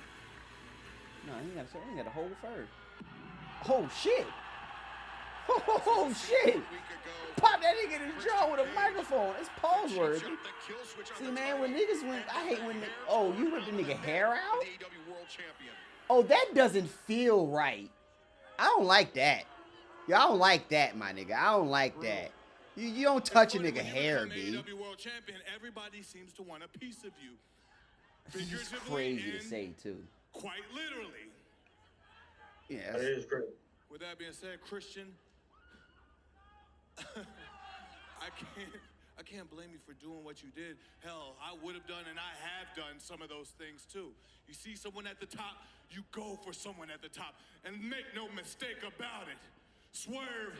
No, he got a Sherilyn. He got a whole fur. Oh shit! Oh shit! Pop that nigga in the jaw with a microphone. It's pause worthy. See, man, when niggas went, I hate when they, oh, you ripped the nigga hair out? Oh, that doesn't feel right. I don't like that. Yeah, I don't like that, my nigga. I don't like that. You don't touch a nigga hair, B. World champion, everybody seems to want a piece of you. This is crazy to say, too. Quite literally. Yeah. That is crazy. With that being said, Christian, I can't blame you for doing what you did. Hell, I would have done and I have done some of those things too. You see someone at the top, you go for someone at the top. And make no mistake about it, Swerve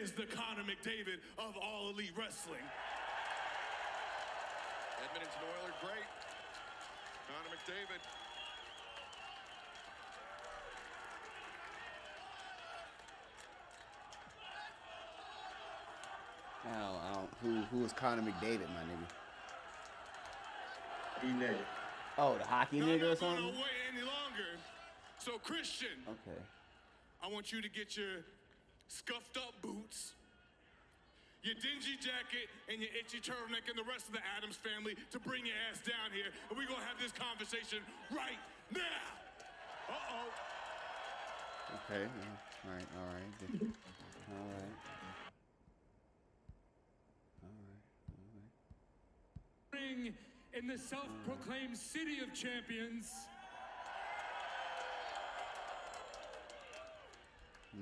is the Conor McDavid of all elite wrestling. Edmonton Oilers, great. Conor McDavid. Who is Conor McDavid, my nigga? He nigga. Oh, the hockey nigga or something? I'm not gonna wait any longer. So Christian, Okay. I want you to get your scuffed up boots, your dingy jacket, and your itchy turtleneck and the rest of the Addams family to bring your ass down here, and we're gonna have this conversation right now. Uh-oh. Okay. All right. All right. Ring in the self-proclaimed city of champions.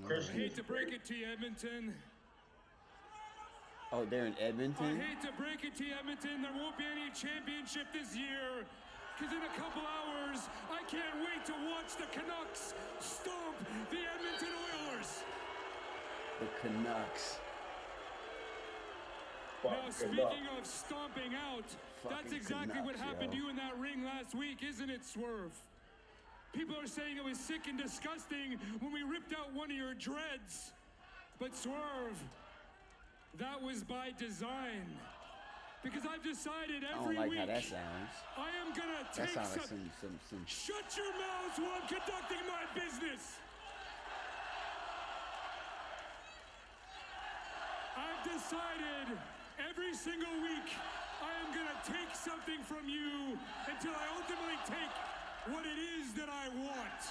I hate to break it to you, Edmonton. Oh, they're in Edmonton? I hate to break it to you, Edmonton. There won't be any championship this year. Because in a couple hours, I can't wait to watch the Canucks stomp the Edmonton Oilers. The Canucks. Now, speaking of stomping out, that's Fucking exactly what Canucks, happened to yo. you in that ring last week, isn't it, Swerve? People are saying it was sick and disgusting when we ripped out one of your dreads. But Swerve, that was by design. Because I've decided every I don't like week how that sounds. I am gonna That take sounds like some... Shut your mouths while I'm conducting my business. I've decided every single week I am gonna take something from you until I ultimately take what it is that I want.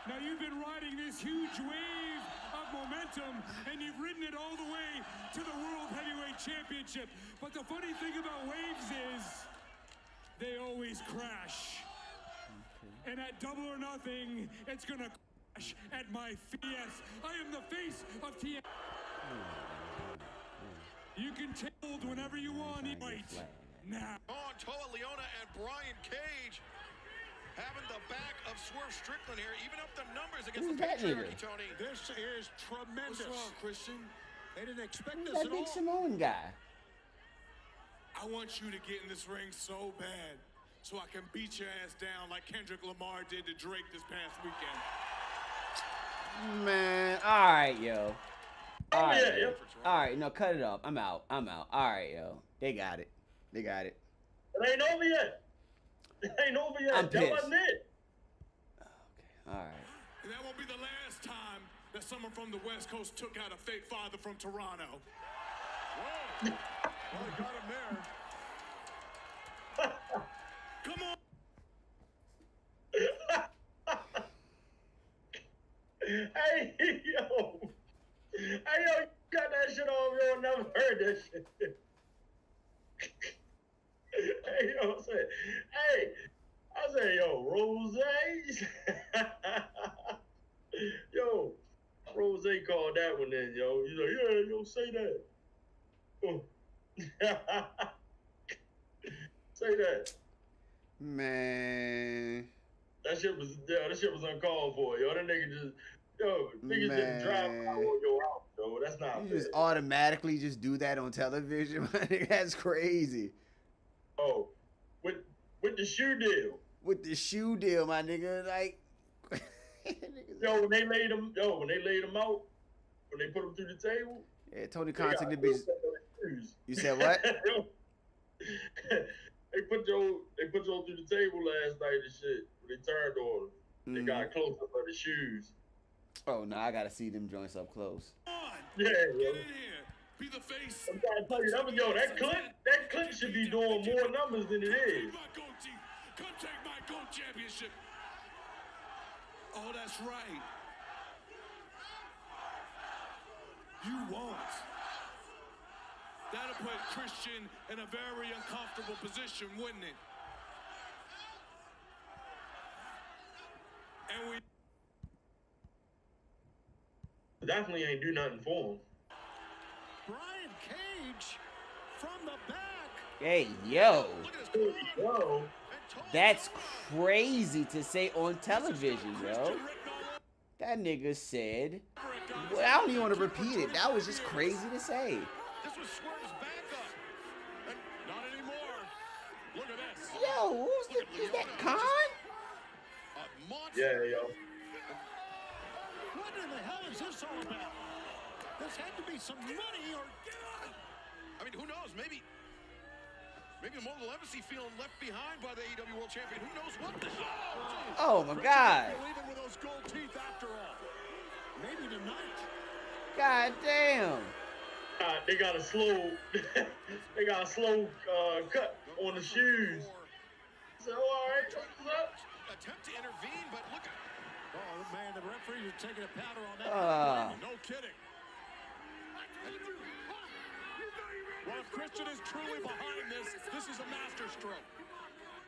Now you've been riding this huge wave of momentum and you've ridden it all the way to the World Heavyweight Championship. But the funny thing about waves is they always crash. Okay. And at Double or Nothing, it's gonna crash at my face. I am the face of TM. You can tilt whenever you want, right now. On Toa Leona and Brian Cage. having the back of Swerve Strickland here, even up the numbers against Who's the that patriarchy, nigga? Tony. This is tremendous. What's wrong, Christian? They didn't expect Who's this that at Big all. Samoan guy? I want you to get in this ring so bad so I can beat your ass down like Kendrick Lamar did to Drake this past weekend. Man, all right, yo. All right, yeah, yo. yeah. All right, no, cut it off. I'm out. I'm out. All right, yo. They got it. They got it. It ain't over yet. It ain't over yet. I'm That pissed. wasn't it. Okay, all right. And that won't be the last time that someone from the West Coast took out a fake father from Toronto. Whoa. Well, he got him there. Come on. Hey, yo. Hey, yo, you got that shit on, yo. Never heard that shit. Hey, yo, I say, yo, Rose. Yo, Rose called that one in, yo. He's like, yeah, yo, say that. Oh. Say that. Man. That shit was uncalled for, yo. That nigga just, niggas just drive out on your house, yo. That's not You fair. just automatically just do that on television. That's crazy. Oh, with the shoe deal. With the shoe deal, my nigga, like. Yo, when they laid him out, when they put him through the table. Yeah, Tony they Khan got took the bitch. shoes. You said what? They put Joe through the table last night and shit. When they turned on him, they got close up for the shoes. Oh no, I gotta see them joints up close. Come on. Yeah, Get yo. in here. Be the face. I'm trying to tell you, that clip should be doing more numbers than it is. My goatee. Come take my GOAT championship. Oh, that's right. You won't. That'll put Christian in a very uncomfortable position, wouldn't it? And we Definitely ain't do nothing for him. Brian Cage from the back. Hey, yo. Whoa. That's crazy to say on television, yo. That nigga said, Well, I don't even want to repeat it. That was just crazy to say. This was Swerve's backup. And not anymore. Look at this. yo, is that Khan? A monster. Yeah, yo. What in the hell is this all about? This had to be some money or... I mean, who knows? Maybe the Mogul Embassy feeling left behind by the AEW World Champion. Who knows what this is? Oh my God. Even with those gold teeth after all. Maybe tonight. God damn. They got a slow cut on the shoes. So all right, what's up? Attempt to intervene, but look at. Oh, man, the referee is taking a powder on that. No kidding. Well, if Christian is truly behind this is a master stroke.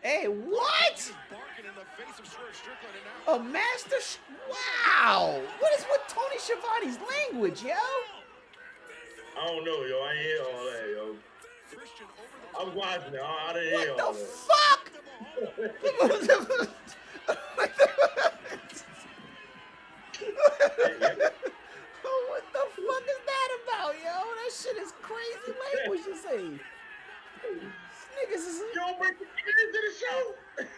Hey, what? Barking in the face of Swerve Strickland, and now A master? Wow. What is with Tony Schiavone's language, yo? I don't know, yo. I ain't hear all that, yo. Christian over the. I was watching it. I didn't hear What all the that. fuck? What the fuck is that about, yo? That shit is crazy language to say. Niggas is... You don't bring the kids to the show.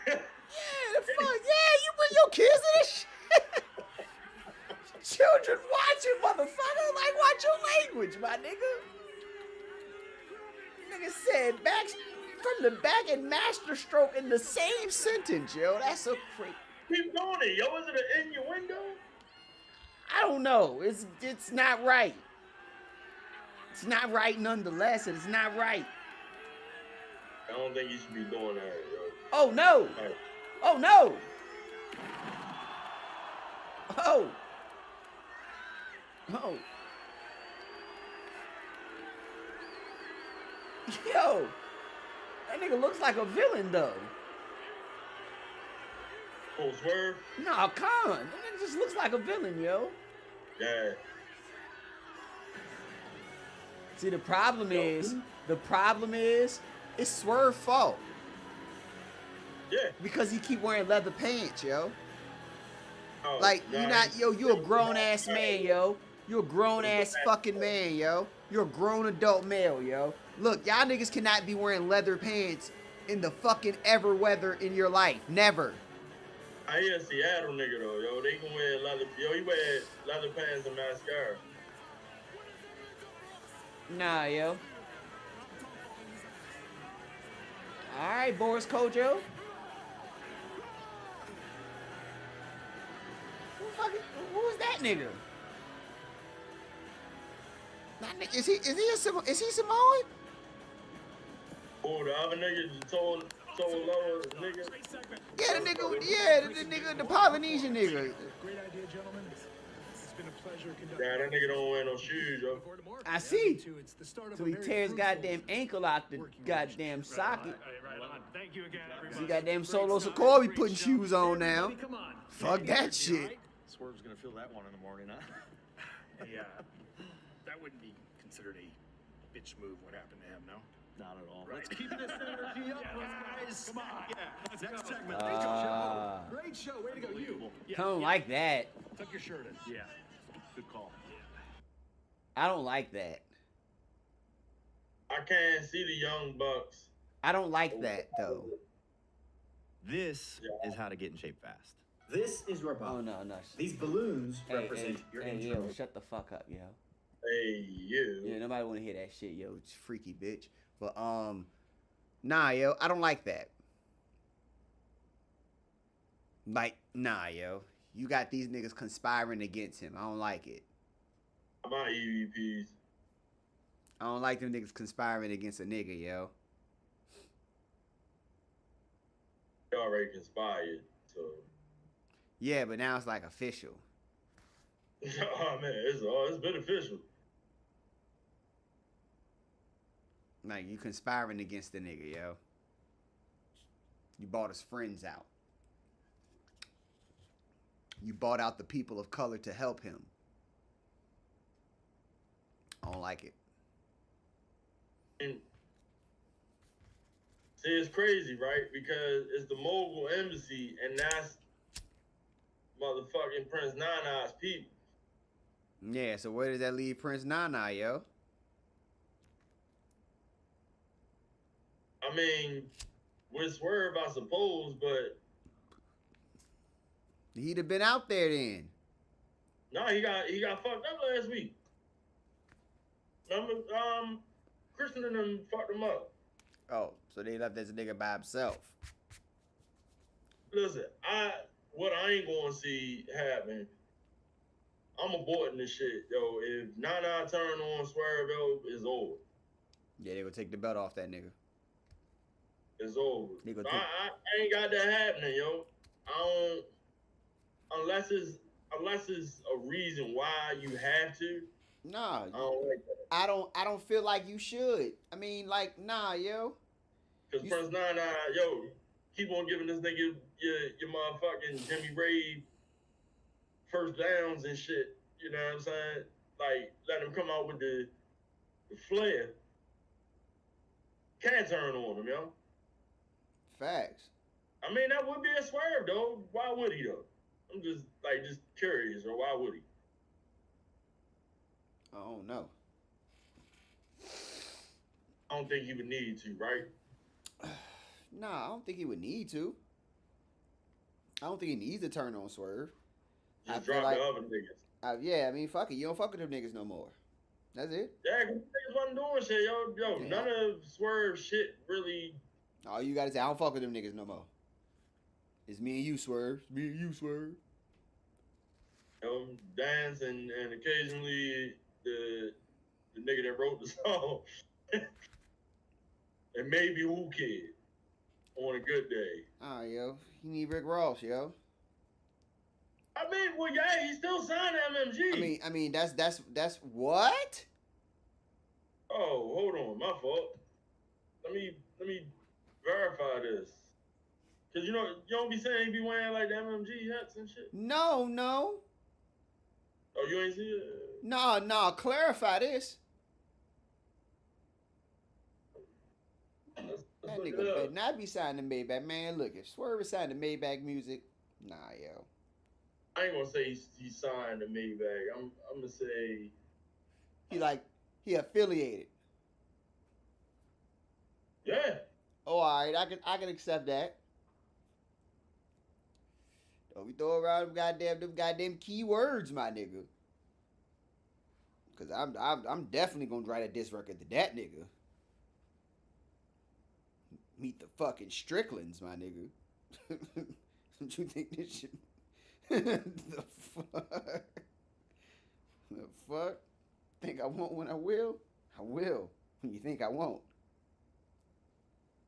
Yeah, the fuck. Yeah, you bring your kids to this shit. Children watching, motherfucker. Like, watch your language, my nigga. Nigga said back from the back and master stroke in the same sentence, yo. That's so crazy. Keep doing it, yo. Is it an innuendo? I don't know. It's not right. It's not right nonetheless, and it's not right. I don't think you should be doing that, yo. Oh no! Hey. Oh no! Oh! Oh! Yo! That nigga looks like a villain though. Oh, Swerve? Nah, Khan. That nigga just looks like a villain, yo. Yeah. See, the problem is, it's Swerve's fault. Yeah. Because he keep wearing leather pants, yo. Oh, Like, nah, you're not, he- yo, you a grown-ass man, yo. You a grown-ass fucking man, yo. You're a grown adult male, yo. Look, y'all niggas cannot be wearing leather pants in the fucking ever weather in your life. Never. I hear a Seattle nigga though, yo. They can wear leather. Yo, he wear leather pants and mascara. Nah, yo. Alright, Boris Kojo. Who's that nigga? Is he Samoan? Oh, the other nigga, the tall lower nigga. Yeah, the nigga, the Polynesian nigga. Great idea, gentlemen. It's been a pleasure conducting. Yeah, that nigga don't wear no shoes, yo. I see. It's the start of So a he very tears fruitful goddamn ankle out the working goddamn socket. Right on. Thank you again, everybody. See goddamn Great Solo stuff. Sikoa be Great putting show. shoes on now. Everybody, come on. Fuck that shit. Swerve's gonna feel that one in the morning, huh? Yeah, that wouldn't be considered a bitch move. What happened to him? No. Not at all. Right. Let's keep this energy up, guys. Come on. Yeah. Next segment. Ah. Great show. Way to go, you. I don't like that. Tuck your shirt in. Yeah. Good call. I don't like that. I can't see the young bucks. I don't like that though. This is how to get in shape fast. This is your body. Oh no. These balloons represent your hey, internal. yo, shut the fuck up, yo. Hey, you. Yeah, nobody want to hear that shit, yo. It's freaky, bitch. But nah, yo, I don't like that. Like, nah, yo, you got these niggas conspiring against him. I don't like it. My EVPs. I don't like them niggas conspiring against a nigga, yo. They already conspired, so. Yeah, but now it's like official. Oh man, it's beneficial. Like, you conspiring against the nigga, yo. You bought his friends out. You bought out the people of color to help him. I don't like it. And see, it's crazy, right? Because it's the Mogul Embassy, and that's motherfucking Prince Nana's people. Yeah, so where does that leave Prince Nana, yo? I mean, with Swerve, I suppose, but He'd have been out there then. no, he got fucked up last week. Remember, Christian and them fucked him up. Oh, so they left this nigga by himself. Listen, what I ain't gonna see happen, I'm aborting this shit, yo. If Nana turn on Swerve, yo, it's over. Yeah, they gonna take the belt off that nigga. It's over. They gonna So take- I ain't got that happening, yo. I don't, unless it's a reason why you have to. Nah, I don't like that. I don't feel like you should. I mean, like, nah, yo. Cause You- Prince Nana, yo, keep on giving this nigga your motherfucking Jimmy Ray first downs and shit. You know what I'm saying? Like, let him come out with the flair. Can't turn on him, yo. Facts. I mean, that would be a swerve, though. Why would he, though? I'm just curious, or why would he? I don't know. I don't think he would need to, right? Nah, I don't think he would need to. I don't think he needs to turn on Swerve. I Just feel drop like- the other niggas. Yeah, I mean, fuck it. You don't fuck with them niggas no more. That's it. Yeah, cause niggas wasn't doing shit, yo. Yeah. None of Swerve shit really. All you gotta say, I don't fuck with them niggas no more. It's me and you, Swerve. It's me and you, Swerve. Dance and occasionally the nigga that wrote the song. And maybe Who Kid on a good day. Oh, yo. You need Rick Ross, yo. I mean, well, yeah, he still signed MMG. I mean, that's what? Oh, hold on, my fault. Let me verify this. Cause you don't be saying he be wearing like the MMG hats and shit. No. Oh, you ain't see it? No. Clarify this. Let's That look it nigga up. better not be signing the Maybach. Man, look, if Swerve is signing the Maybach music, nah, yo. I ain't gonna say he signed to Maybach. I'm gonna say He affiliated. yeah. Oh, all right, I can accept that. Don't we throw around them goddamn keywords, my nigga. Cause I'm definitely gonna write a diss record to that nigga. Meet the fucking Stricklands, my nigga. Don't you think this shit? The fuck? The fuck? Think I won't when I will? I will. When you think I won't?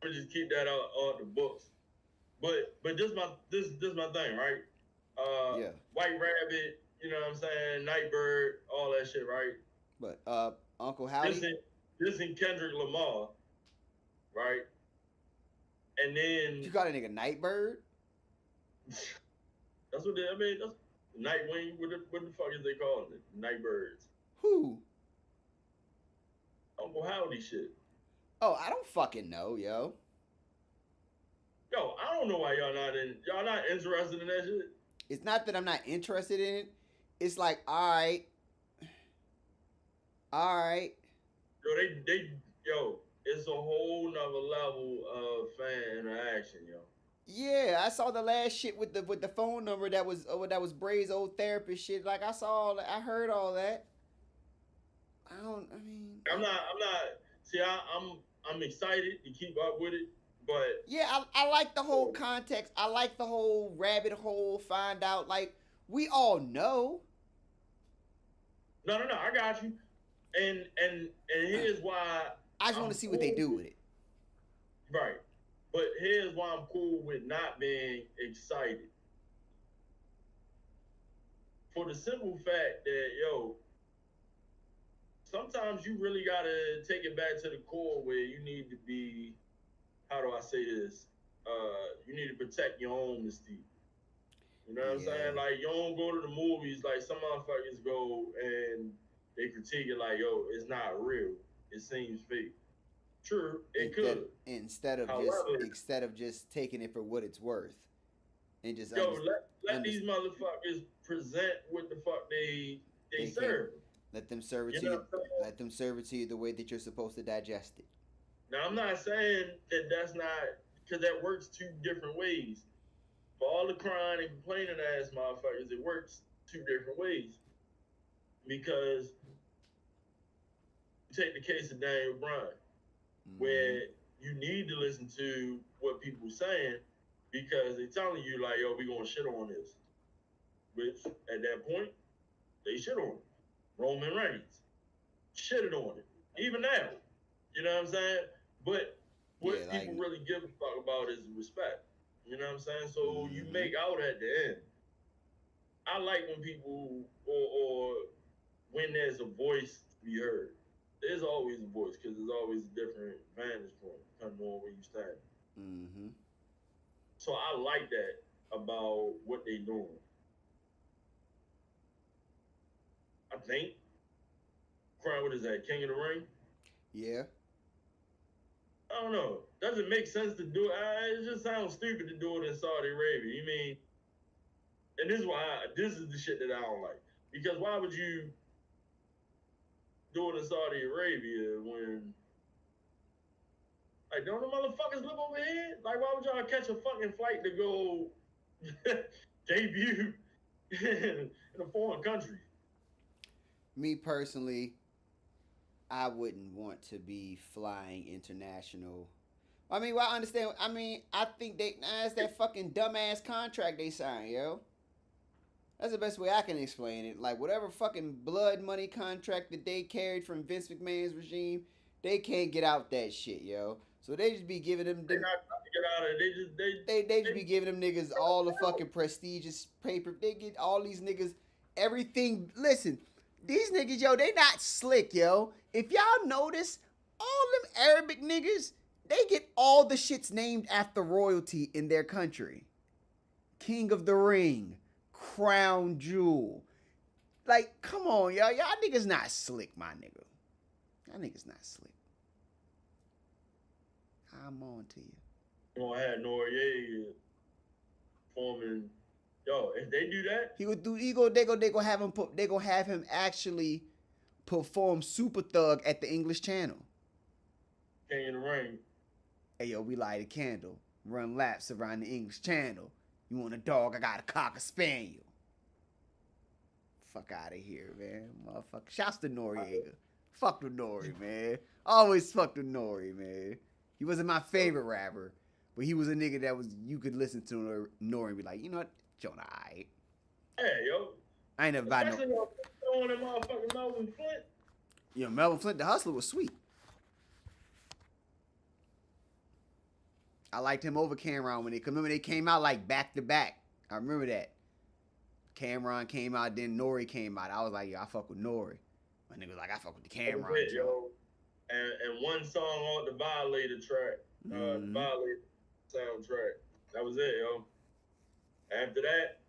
I'm gonna just keep that out the books. But this my thing, right? Yeah. White Rabbit, you know what I'm saying? Nightbird, all that shit, right? But Uncle Howdy. This in Kendrick Lamar, right? And then You call that nigga Nightbird? that's what I mean. That's Nightwing. What the fuck is they calling it? Nightbirds. Who? Uncle Howdy shit. Oh, I don't fucking know, yo. Yo, I don't know why y'all not interested in that shit. It's not that I'm not interested in it. It's like, all right. Yo, it's a whole nother level of fan interaction, yo. Yeah, I saw the last shit with the phone number that was Bray's old therapist shit. Like I saw all that, I heard all that. I'm not. See, I'm excited to keep up with it, but yeah, I like the whole context. I like the whole rabbit hole. Find out, like we all know. No, I got you. And here's why. I just want to see what they do with it. Right. But here's why I'm cool with not being excited. For the simple fact that, yo, sometimes you really got to take it back to the core where you need to be, how do I say this? You need to protect your own mystique. You know what I'm saying? Like, you don't go to the movies like some motherfuckers go and they critique it like, yo, it's not real. It seems fake. True, instead of just taking it for what it's worth, and just let these motherfuckers present what the fuck they serve. Let them serve it to you. Let them serve it to you the way that you're supposed to digest it. Now I'm not saying that that's not, because that works two different ways. For all the crying and complaining ass motherfuckers, it works two different ways. Because you take the case of Daniel Bryan. Where you need to listen to what people saying because they're telling you like, yo, we gonna shit on this. Which at that point, they shit on it. Roman Reigns shitted on it. Even now. You know what I'm saying? But what people really give a fuck about is respect. You know what I'm saying? So you make out at the end. I like when people or when there's a voice to be heard. There's always a voice because there's always a different vantage point depending on where you stand. Mm-hmm. So I like that about what they doing. I think. Crown, what is that? King of the Ring? Yeah. I don't know. Doesn't make sense to do it. It just sounds stupid to do it in Saudi Arabia. You mean? And this is the shit that I don't like. Because why would you do it in Saudi Arabia when, like, don't the motherfuckers live over here? Like, why would y'all catch a fucking flight to go debut in a foreign country? Me personally, I wouldn't want to be flying international. I mean, well, I understand. I mean, I think that's that fucking dumbass contract they signed, yo. That's the best way I can explain it. Like, whatever fucking blood money contract that they carried from Vince McMahon's regime, they can't get out that shit, yo. So they just be giving them... They're not trying to get out of it. They just be giving them niggas all the fucking prestigious paper. They get all these niggas everything. Listen, these niggas, yo, they not slick, yo. If y'all notice, all them Arabic niggas, they get all the shits named after royalty in their country. King of the Ring. Crown Jewel. Like, come on, y'all. Y'all niggas not slick, my nigga. Y'all niggas not slick. I'm on to you. You know, I had Noriega performing. Yo, if they do that, They gonna have him actually perform Super Thug at the English Channel. King in the Ring. Hey yo, we light a candle, run laps around the English Channel. You want a dog? I got a cocker spaniel. Fuck out of here, man, motherfucker. Shouts to Noriega. Fuck with Nori, man. Always fuck with Nori, man. He wasn't my favorite rapper, but he was a nigga that you could listen to Nori and be like, you know what, Jonah, alright. Yeah, yo. I ain't never buy no. Especially throwing that motherfucking Melvin Flint. You know, Melvin Flint, the Hustler, was sweet. I liked him over Cameron when remember they came out like back to back. I remember that. Cameron came out, then Nori came out. I was like, yo, I fuck with Nori. My nigga was like, I fuck with the Cameron. Yo. And one song on the Violator track, the Violator soundtrack. That was it, yo. After that,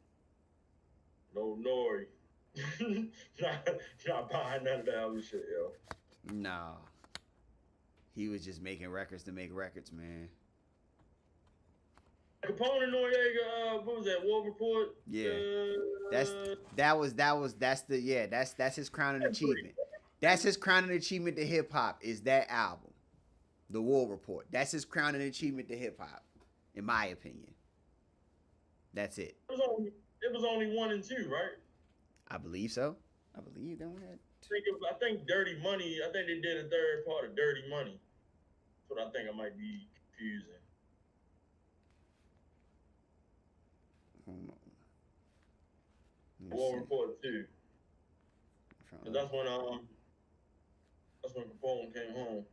no Nori. not buying none of that other shit, yo. No. He was just making records to make records, man. Capone and Noriega, what was that? War Report. Yeah, that's his crowning achievement. That's his crowning achievement to hip hop is that album, The War Report. That's his crowning achievement to hip hop, in my opinion. That's it. It was only 1 and 2, right? I believe so. I believe they only had two. I think Dirty Money. I think they did a third part of Dirty Money. That's what I think I might be confusing. War Report 2. That's when Capone came home.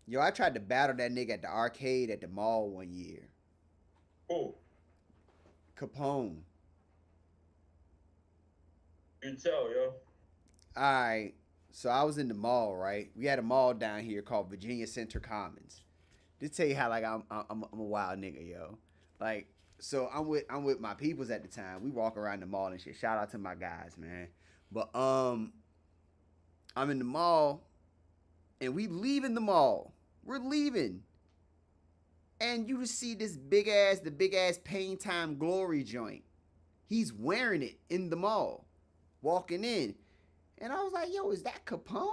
Yo, I tried to battle that nigga at the arcade at the mall one year. Who? Capone. You can tell, yo. Alright. So I was in the mall, right? We had a mall down here called Virginia Center Commons. Just tell you how like I'm a wild nigga, yo. Like, so I'm with my peoples at the time. We walk around the mall and shit. Shout out to my guys, man. But I'm in the mall and we leaving the mall. We're leaving. And you just see the big ass Pain Time Glory joint. He's wearing it in the mall, walking in. And I was like, yo, is that Capone?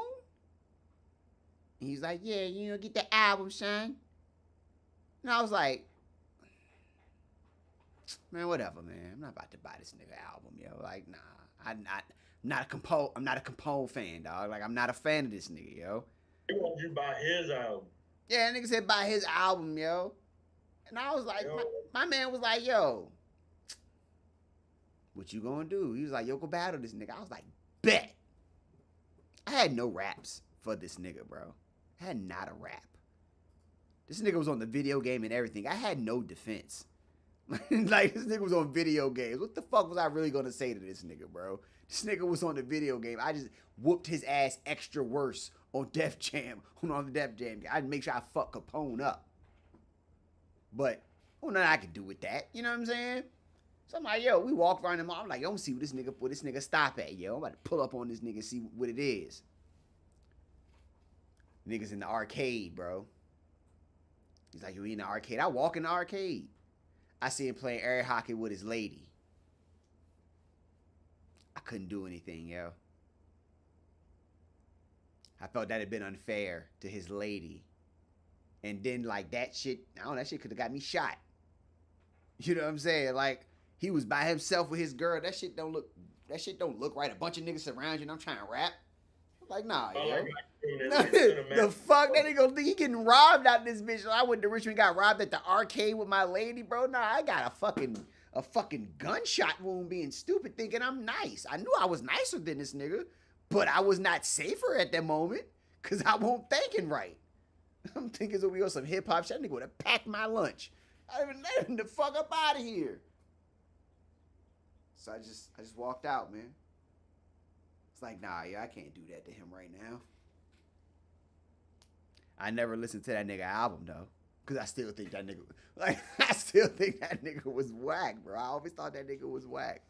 And he's like, yeah, you know, get the album, son. And I was like, man, whatever, man. I'm not about to buy this nigga album, yo. Like, nah. I'm not a Capone fan, dog. Like, I'm not a fan of this nigga, yo. He want you to buy his album. Yeah, nigga said buy his album, yo. And I was like, my man was like, yo, what you gonna do? He was like, yo, go battle this nigga. I was like, bet. I had no raps for this nigga, bro. I had not a rap. This nigga was on the video game and everything. I had no defense. Like, this nigga was on video games. What the fuck was I really gonna say to this nigga, bro? This nigga was on the video game. I just whooped his ass extra worse on Def Jam. On the Def Jam. I'd make sure I fuck Capone up. But, well, nothing I could do with that. You know what I'm saying? So I'm like, yo, we walk around the mall. I'm like, yo, I'm see where this nigga stop at, yo. I'm about to pull up on this nigga and see what it is. Niggas in the arcade, bro. He's like, you in the arcade? I walk in the arcade. I see him playing air hockey with his lady. I couldn't do anything, yo. I felt that had been unfair to his lady. And then, like, that shit could have got me shot. You know what I'm saying? Like, he was by himself with his girl. That shit don't look right. A bunch of niggas surround you and I'm trying to rap. I'm like, nah, yo. The fuck? That nigga think he getting robbed out this bitch. I went to Richmond, got robbed at the arcade with my lady, bro. Nah, I got a fucking gunshot wound being stupid, thinking I'm nice. I knew I was nicer than this nigga, but I was not safer at that moment because I wasn't thinking right. I'm thinking so we on some hip hop shit. That nigga would have packed my lunch. I didn't let him the fuck up out of here. So I just walked out, man. It's like, nah, yeah, I can't do that to him right now. I never listened to that nigga album though, cause I still think that nigga was whack, bro. I always thought that nigga was whack.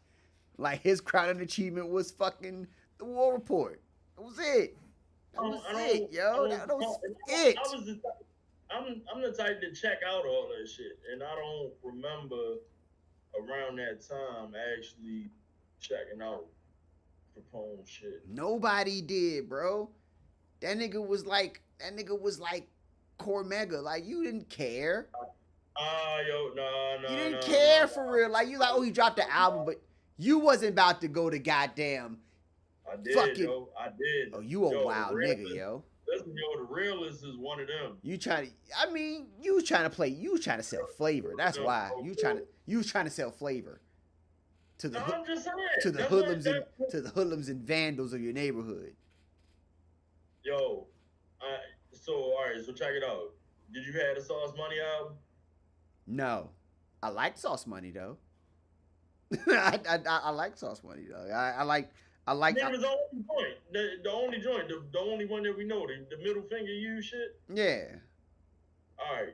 Like his crowning achievement was fucking The War Report. That was it. That was it, yo. That was it. I'm the type to check out all that shit, and I don't remember around that time actually checking out Capone shit. Nobody did, bro. That nigga was like Cormega. Like you didn't care. Yo, no. You didn't care for real. Like you like, oh, he dropped the album, but you wasn't about to go to goddamn. I did, fucking. yo. I did. Oh, you a wild nigga, yo. Listen, yo, the realist is one of them. You trying to? I mean, you was trying to play. You was trying to sell flavor. That's why you was trying to sell flavor to the I'm just saying, to the hoodlums and vandals of your neighborhood. Yo, so all right, so check it out. Did you have the Sauce Money album? No, I like Sauce Money though. I like Sauce Money though. I like. It was the only joint, the only joint, the only one that we know, the middle finger you shit. Yeah. All right.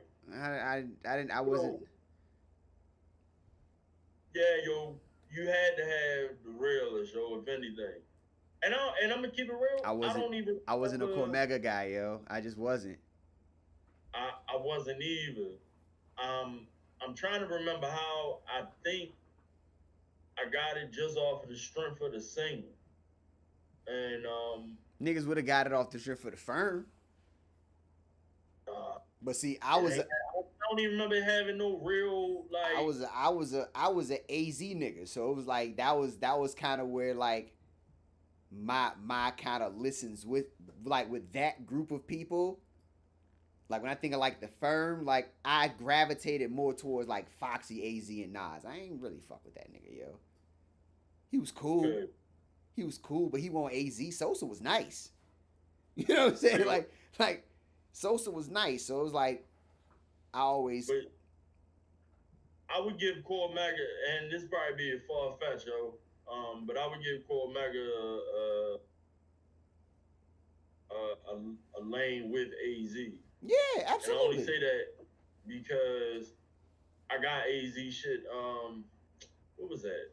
I wasn't. Yeah, yo, you had to have the realest, yo, if anything. And I'm gonna keep it real. I wasn't a Cormega guy, yo. I just wasn't. I wasn't either. I'm trying to remember how I think I got it just off of the strength of the single. And niggas would have got it off the strip for the firm. But see, I don't even remember having no real like. I was a AZ nigga, so it was like that was kind of where like my kind of listens with that group of people. Like when I think of like the firm, like I gravitated more towards like Foxy, AZ, and Nas. I ain't really fuck with that nigga, yo. He was cool. Good. He was cool, but he won AZ. Sosa was nice. You know what I'm saying? Like Sosa was nice, so it was like I always. But I would give Cormega, and this probably be a far fetch, yo. But I would give Cormega a lane with AZ. Yeah, absolutely. And I only say that because I got AZ shit. What was that?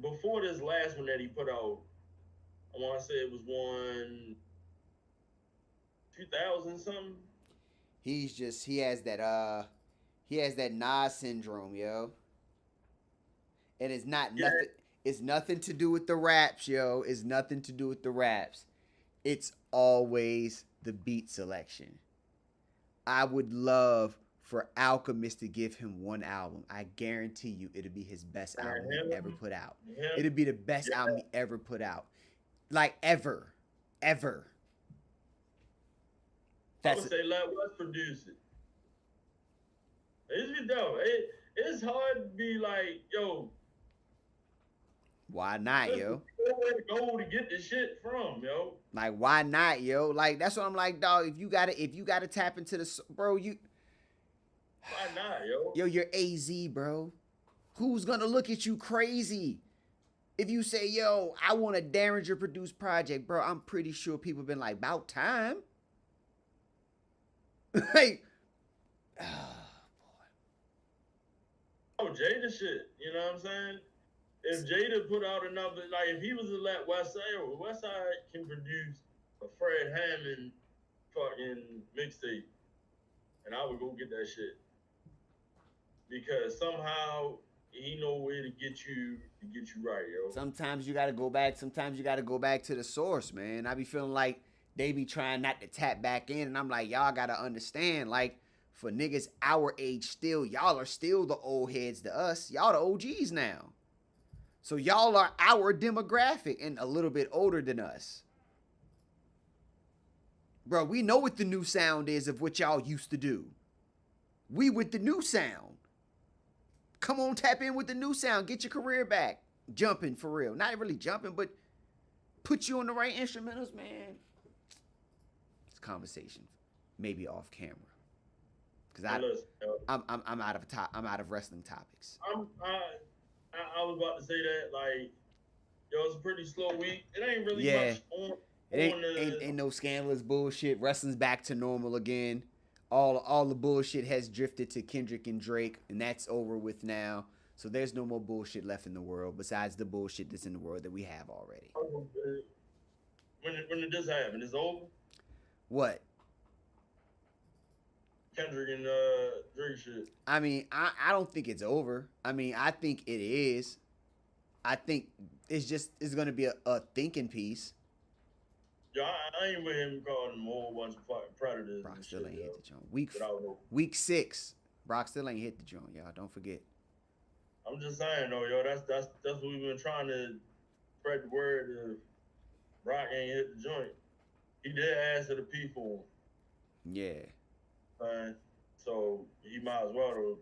Before this last one that he put out, I want to say it was one 2000 something. He has that Nas syndrome, yo. And it's nothing. It's nothing to do with the raps, yo. It's nothing to do with the raps. It's always the beat selection. I would love for Alchemist to give him one album. I guarantee you it'll be his best album he ever put out. It'll be the best album he ever put out. Like ever. Ever. I would say let West produce it. It's dope. It's hard to be like, yo. Why not, yo? Where to go to get the shit from, yo? Like, why not, yo? Like, that's what I'm like, dog. If you gotta tap into the bro, you. Why not, yo? Yo, you're AZ, bro. Who's gonna look at you crazy? If you say, yo, I want a Derringer produced project, bro, I'm pretty sure people been like, about time. Like, oh, boy. Oh, Jada shit. You know what I'm saying? If Jada put out another, like, if he was to let Westside can produce a Fred Hammond fucking mixtape, and I would go get that shit. Because somehow he know where to get you right, yo. Sometimes you gotta go back to the source, man. I be feeling like they be trying not to tap back in, and I'm like, y'all gotta understand, like, for niggas our age still, y'all are still the old heads to us. Y'all the OGs now. So y'all are our demographic and a little bit older than us. Bro, we know what the new sound is of what y'all used to do. We with the new sound. Come on, tap in with the new sound. Get your career back. Jumping for real. Not really jumping, but put you on the right instrumentals, man. It's conversation. Maybe off camera. Cause I'm out of wrestling topics. I was about to say that, like, yo, it's a pretty slow week. It ain't really much on. Ain't no scandalous bullshit. Wrestling's back to normal again. All the bullshit has drifted to Kendrick and Drake, and that's over with now. So there's no more bullshit left in the world besides the bullshit that's in the world that we have already. When did this happen? It's over? What? Kendrick and Drake shit. I mean, I don't think it's over. I mean, I think it is. I think it's gonna be a thinking piece. Yo, I ain't with him calling them a whole bunch of fucking predators. Brock and still shit, ain't yo. hit the joint. Week 6. Brock still ain't hit the joint, y'all. Don't forget. I'm just saying though, yo, that's what we've been trying to spread the word of. Brock ain't hit the joint. He did ask to the people. Yeah. So he might as well, though,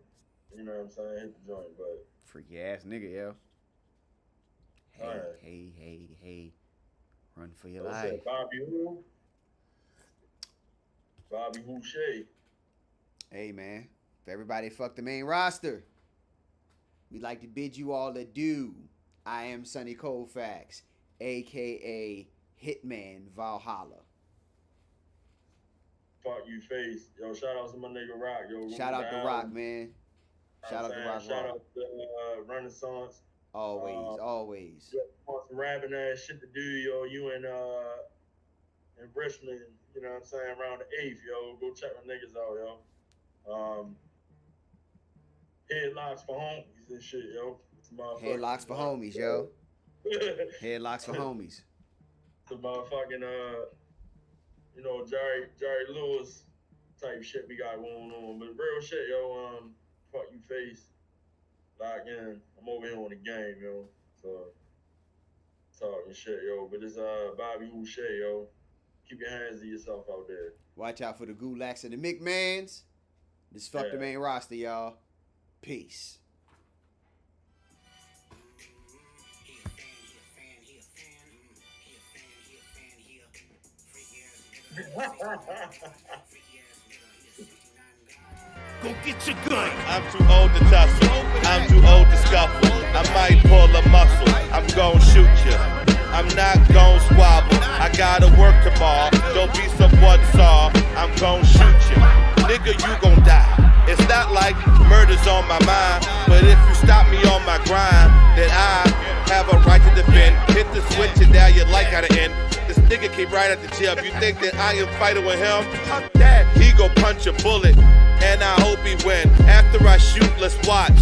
you know what I'm saying, hit the joint. But freaky ass nigga, yo. Hey, right. hey. Run for your What's life. that, Bobby who? Bobby Ricochet. Hey, man. If everybody fuck the main roster, we'd like to bid you all adieu. I am Sonny Colfax, a.k.a. Hitman Valhalla. Fuck you, face. Yo, shout out to my nigga Rock. Yo, Shout out to Rock, man. Shout out to Rock. Shout out to Renaissance. Always. Yo, want some rapping ass shit to do, yo. You in Richmond, you know what I'm saying, around the 8th, yo. Go check my niggas out, yo. Headlocks for homies and shit, yo. Headlocks for homies, yo. Headlocks for homies. The motherfucking you know, Jerry Lewis type shit we got going on. But real shit, yo, fuck you face. Lock in. I'm over here on the game, yo. So talking shit, yo. But it's Bobby Ricochet, yo. Keep your hands to yourself out there. Watch out for the Gulaks and the McMahons. This fuck the main roster, y'all. Peace. Go get your gun. I'm too old to tussle. I'm too old to scuffle. I might pull a muscle. I'm gon' shoot you. I'm not gon' squabble. I gotta work tomorrow. Don't be someone saw. I'm gon' shoot you. Nigga, you gon' die. It's not like murder's on my mind, but if you stop me on my grind, then I have a right to defend. Hit the switch and now your light gotta end. This nigga came right at the gym. You think that I am fighting with him? Fuck that. He gon' punch a bullet, and I hope he win. After I shoot, let's watch.